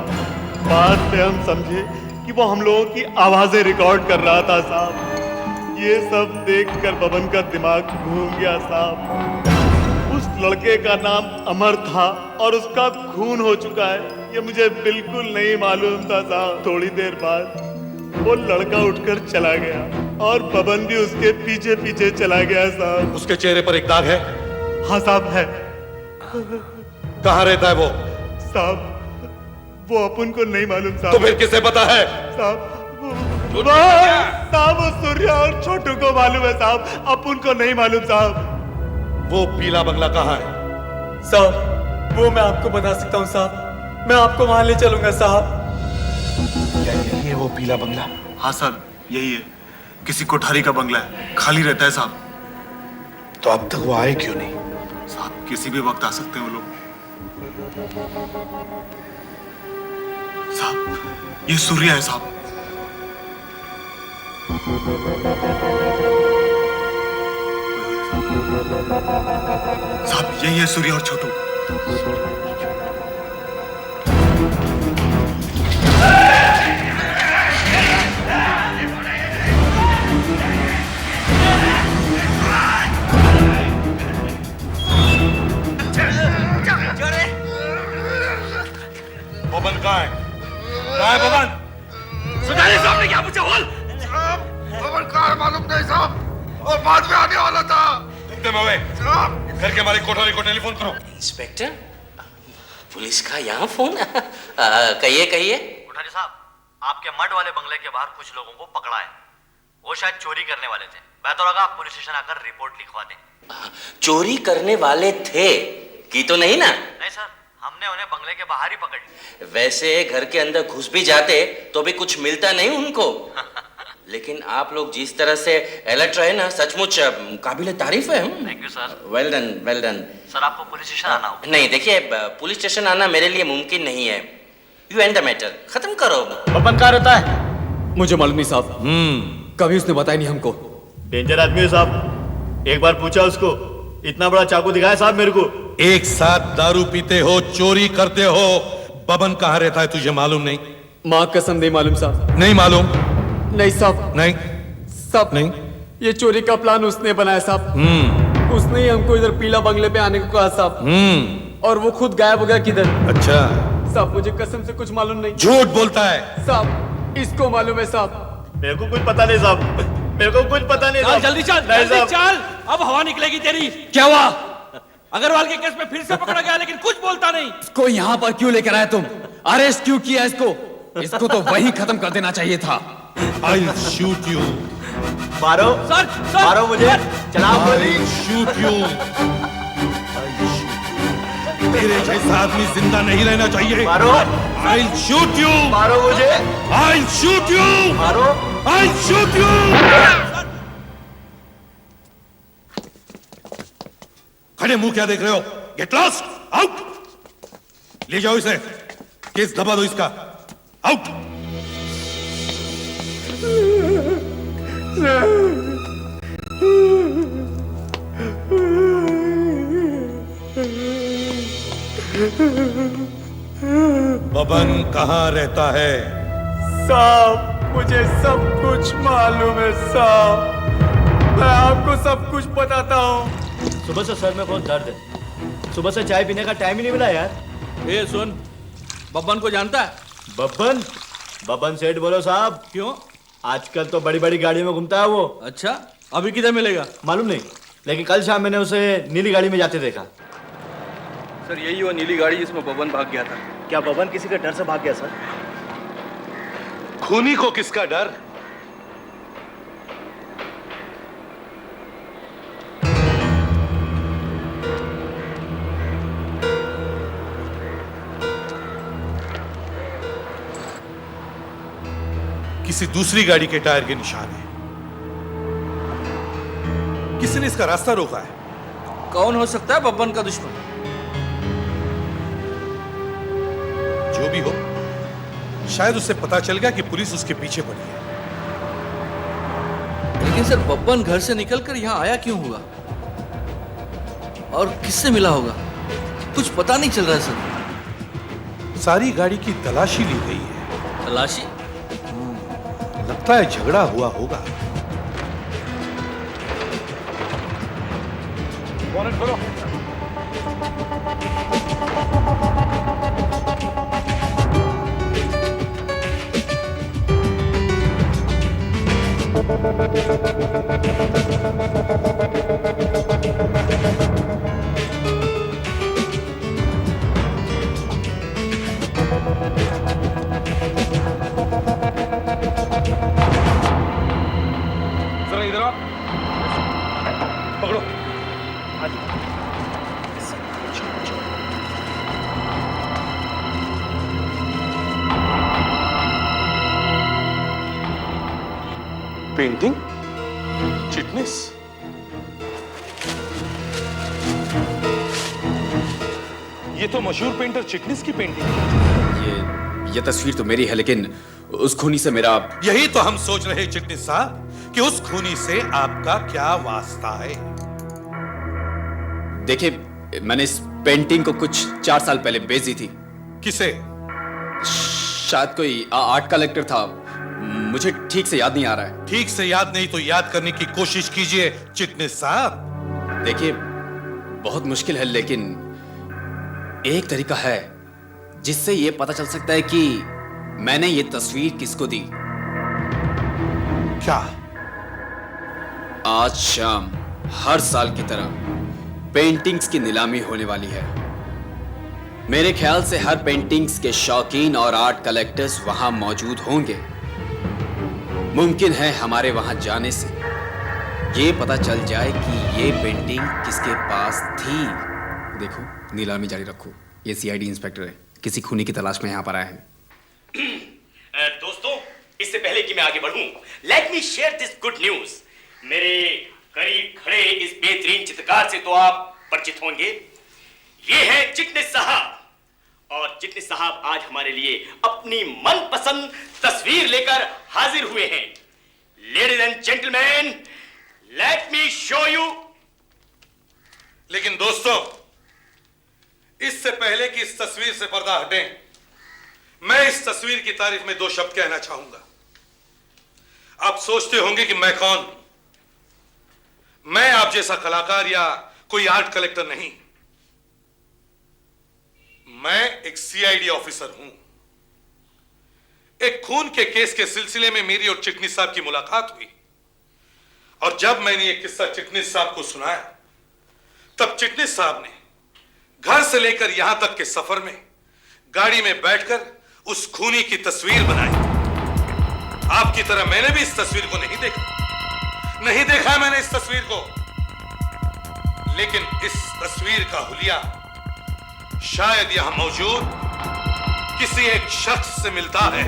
बाद में हम समझे कि वो हम लोगों की आवाजें रिकॉर्ड कर रहा था साहब। ये सब देखकर बबन का दिमाग घूम गया साहब। उस लड़के का नाम अमर था और उसका खून हो चुका है, ये मुझे बिल्कुल नहीं मालूम था साहब। थोड़ी देर बाद वो लड़का उठकर चला गया और बबन भी उसके पीछे पीछे चला गया साहब। उसके चेहरे पर एक दाग है? हाँ साहब है। कहाँ रहता है वो? साहब वो अपन को नहीं मालूम साहब। तो फिर किसे पता है? साहब वो सूर्या और छोटू को मालूम है साहब, अपन को नहीं मालूम साहब। वो पीला बंगला कहाँ है? साहब वो मैं आपको बता सकता हूँ साहब, मैं आपको वहां ले चलूंगा साहब। क्या यही है वो पीला बंगला? हाँ साहब यही है, किसी कोठारी का बंगला है, खाली रहता है साहब। तो अब तक वो आए क्यों नहीं? साहब किसी भी वक्त आ सकते हैं वो लोग। साहब ये सूर्या है साहब। साहब यही है सूर्या और छोटू। बबन कहाँ है? कहाँ है बबन? कुत्ते मवे, घर के मालिक कोठारी को टेलीफोन करो। इंस्पेक्टर, पुलिस का यहाँ फोन? कहिए कहिए। कोठारी साहब, आपके मड वाले बंगले के बाहर कुछ लोगों को पकड़ा है। वो शायद चोरी करने वाले थे। बेहतर होगा आप पुलिस स्टेशन आकर रिपोर्ट लिखवा दें। चोरी करने वाले थे की तो नहीं ना? नहीं सर, हमने उन्हें बंगले के बाहर ही पकड़ लिया। वैसे घर के अंदर घुस भी जाते तो भी कुछ मिलता नहीं उनको। लेकिन आप लोग जिस तरह से अलर्ट रहे ना, सचमुच काबिले तारीफ है। Thank you sir. Well done, well done. Sir आपको पुलिस स्टेशन आना होगा। नहीं देखिए, पुलिस स्टेशन आना मेरे लिए मुमकिन नहीं है। यू एंड द मैटर, खत्म करो। बब्बन कहाँ रहता है? मुझे मालूम नहीं साहब, कभी उसने बताया नहीं हमको। डेंजर आदमी है साहब, एक बार पूछा उसको, इतना बड़ा चाकू दिखाया साहब मेरे को। एक साथ दारू पीते हो, चोरी करते हो, बबन कहाँ रहता है तुझे मालूम नहीं? माँ कसम नहीं मालूम साहब। नहीं मालूम? नहीं साहब। नहीं साहब नहीं, ये चोरी का प्लान उसने बनाया साहब। उसने ही हमको इधर पीला बंगले पे आने को कहा साहब, और वो खुद गायब हो गया किधर। अच्छा साहब, मुझे कसम से कुछ मालूम नहीं। झूठ बोलता है साहब, इसको मालूम है साहब। मेरे को कुछ पता नहीं साहब, मेरे को कुछ पता नहीं। चल जल्दी चल, जल्दी चल, अब हवा निकलेगी तेरी। क्या हुआ? अग्रवाल के केस में फिर से पकड़ा गया, लेकिन कुछ बोलता नहीं। इसको यहाँ पर क्यों लेकर आए तुम? अरेस्ट क्यों किया इसको? इसको तो वहीं खत्म कर देना चाहिए था। I'll shoot you. मारो सर, मारो मुझे, चला गोली। I'll shoot you. तेरे जैसा आदमी जिंदा नहीं रहना चाहिए। मारो। I'll shoot you. मारो मुझे। I'll shoot you. मारो। I'll shoot you. खड़े मुंह क्या देख रहे हो? Get lost. Out. ले जाओ इसे, केस दबा दो इसका। Out. बबन कहाँ रहता है? साहब, मुझे सब कुछ मालूम है साहब, मैं आपको सब कुछ बताता हूँ। सुबह से सर में बहुत दर्द है, सुबह से चाय पीने का टाइम ही नहीं मिला यार। ए सुन, बब्बन को जानता है? बब्बन? बब्बन सेठ बोलो साहब। क्यों? आजकल तो बड़ी बड़ी गाड़ी में घूमता है वो। अच्छा, अभी किधर मिलेगा? मालूम नहीं, लेकिन कल शाम मैंने उसे नीली गाड़ी में जाते देखा। सर यही वो नीली गाड़ी जिसमें बबन भाग गया था। क्या बबन किसी के डर से भाग गया सर? खूनी को किसका डर? किसी दूसरी गाड़ी के टायर के निशान है। किसी ने इसका रास्ता रोका है। कौन हो सकता है बब्बन का दुश्मन? जो भी हो, शायद उससे पता चल गया कि पुलिस उसके पीछे पड़ी है। लेकिन सर, बब्बन घर से निकलकर यहाँ आया क्यों होगा? और किससे मिला होगा? कुछ पता नहीं चल रहा है सर। सारी गाड़ी की तलाशी ली गई है। तलाशी? लगता है झगड़ा हुआ होगा। बोनट खोलो। जरा इधर आओ, पकड़ो। पेंटिंग, चिटनेस, ये तो मशहूर पेंटर चिटनेस की पेंटिंग है। ये तस्वीर तो मेरी है, लेकिन उस खूनी से मेरा... यही तो हम सोच रहे चिटनेस साहब कि उस खूनी से आपका क्या वास्ता है। देखिए, मैंने इस पेंटिंग को कुछ 4 साल पहले बेच दी थी। किसे? शायद कोई आर्ट कलेक्टर था, मुझे ठीक से याद नहीं आ रहा है। ठीक से याद नहीं तो याद करने की कोशिश कीजिए चिटनेस साहब। देखिए, बहुत मुश्किल है, लेकिन एक तरीका है जिससे ये पता चल सकता है कि मैंने ये तस्वीर किसको दी। क्या? आज शाम हर साल की तरह पेंटिंग्स की नीलामी होने वाली है। मेरे ख्याल से हर पेंटिंग्स के शौकीन और आर्ट कलेक्टर्स वहां मौजूद होंगे। मुमकिन है हमारे वहां जाने से ये पता चल जाए कि ये पेंटिंग किसके पास थी। देखो, नीलामी जारी रखो। ये सीआईडी इंस्पेक्टर है, किसी खूनी की तलाश में यहाँ पर आया है। दोस्तों, इससे पहले कि मैं आगे बढ़ूं, let me share this good news. मेरे करीब खड़े इस बेहतरीन चित्रकार से तो आप परिचित होंगे। ये है चिटनिस साहब, और चिटनिस साहब आज हमारे लिए अपनी मनपसंद तस्वीर लेकर हाजिर हुए हैं। Ladies and gentleman, let me show you. लेकिन दोस्तों, इससे पहले कि इस तस्वीर से पर्दा हटे, मैं इस तस्वीर की तारीफ में 2 शब्द कहना चाहूंगा। आप सोचते होंगे कि मैं कौन? मैं आप जैसा कलाकार या कोई आर्ट कलेक्टर नहीं। मैं एक सीआईडी ऑफिसर हूं। एक खून के केस के सिलसिले में मेरी और चिटनिस साहब की मुलाकात हुई, और जब मैंने ये किस्सा चिटनिस साहब को सुनाया, तब चिटनिस साहब ने घर से लेकर यहां तक के सफर में गाड़ी में बैठकर उस खूनी की तस्वीर बनाई। आपकी तरह मैंने भी इस तस्वीर को नहीं देखा मैंने इस तस्वीर को, लेकिन इस तस्वीर का हुलिया शायद यहां मौजूद किसी एक शख्स से मिलता है।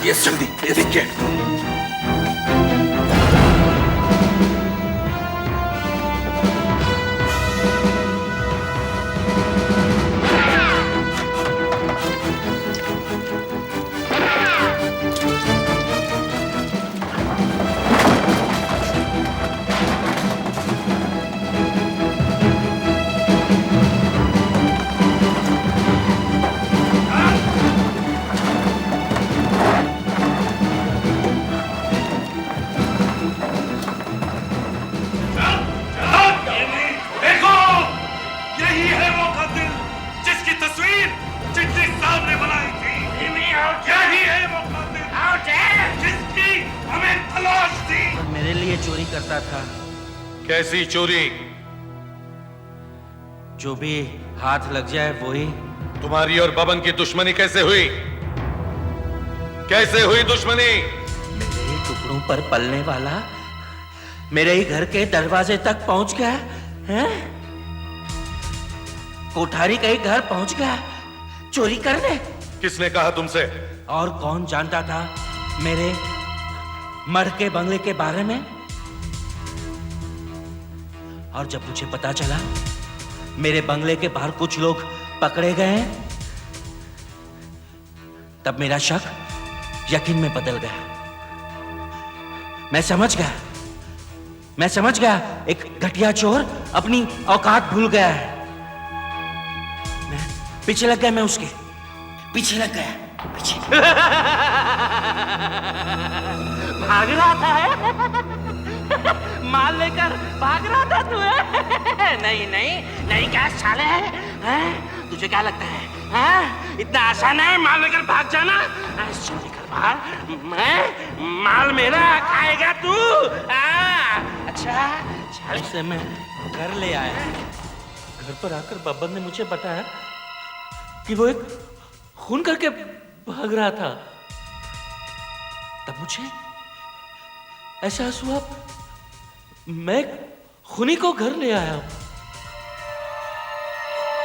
Yes, जल्दी, ये देखिए। कैसी चोरी? जो भी हाथ लग जाए वही। तुम्हारी और बबन की दुश्मनी कैसे हुई? कैसे हुई दुश्मनी? मेरे टुकड़ों पर पलने वाला मेरे ही घर के दरवाजे तक पहुंच गया है। कोठारी का ही घर पहुंच गया चोरी करने। किसने कहा तुमसे? और कौन जानता था मेरे मर के बंगले के बारे में? और जब मुझे पता चला मेरे बंगले के बाहर कुछ लोग पकड़े गए हैं, तब मेरा शक यकीन में बदल गया। मैं समझ गया एक घटिया चोर अपनी औकात भूल गया है। मैं पीछे लग गया, भाग रहा था माल लेकर भाग रहा था तू? नहीं क्या साले हैं? तुझे क्या लगता है इतना आसान है माल लेकर भाग जाना? निकल बाहर, माल मेरा खाएगा तू। अच्छा से मैं घर ले आया। घर पर आकर बब्बर ने मुझे बताया कि वो एक खून करके भाग रहा था तब मुझे एहसास हुआ मैं खूनी को घर ले आया हूं।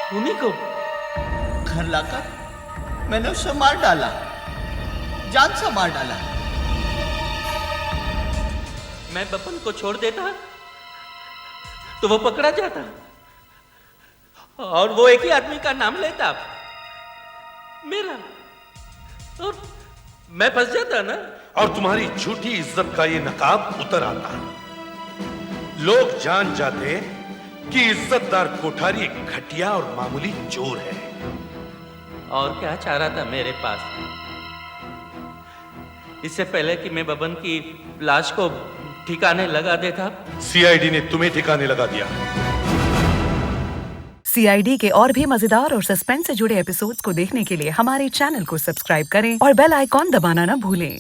खूनी को घर लाकर मैंने उसे मार डाला, जान से मार डाला। मैं बपन को छोड़ देता तो वो पकड़ा जाता और वो एक ही आदमी का नाम लेता, मेरा, और मैं फंस जाता ना। और तुम्हारी झूठी इज्जत का ये नकाब उतर आता। लोग जान जाते कि इज्जतदार कोठारी एक घटिया और मामूली चोर है। और क्या चाह रहा था मेरे पास? इससे पहले कि मैं बबन की लाश को ठिकाने लगा देता, सीआईडी ने तुम्हें ठिकाने लगा दिया। सीआईडी के और भी मजेदार और सस्पेंस से जुड़े एपिसोड्स को देखने के लिए हमारे चैनल को सब्सक्राइब करें और बेल आइकॉन दबाना ना भूलें।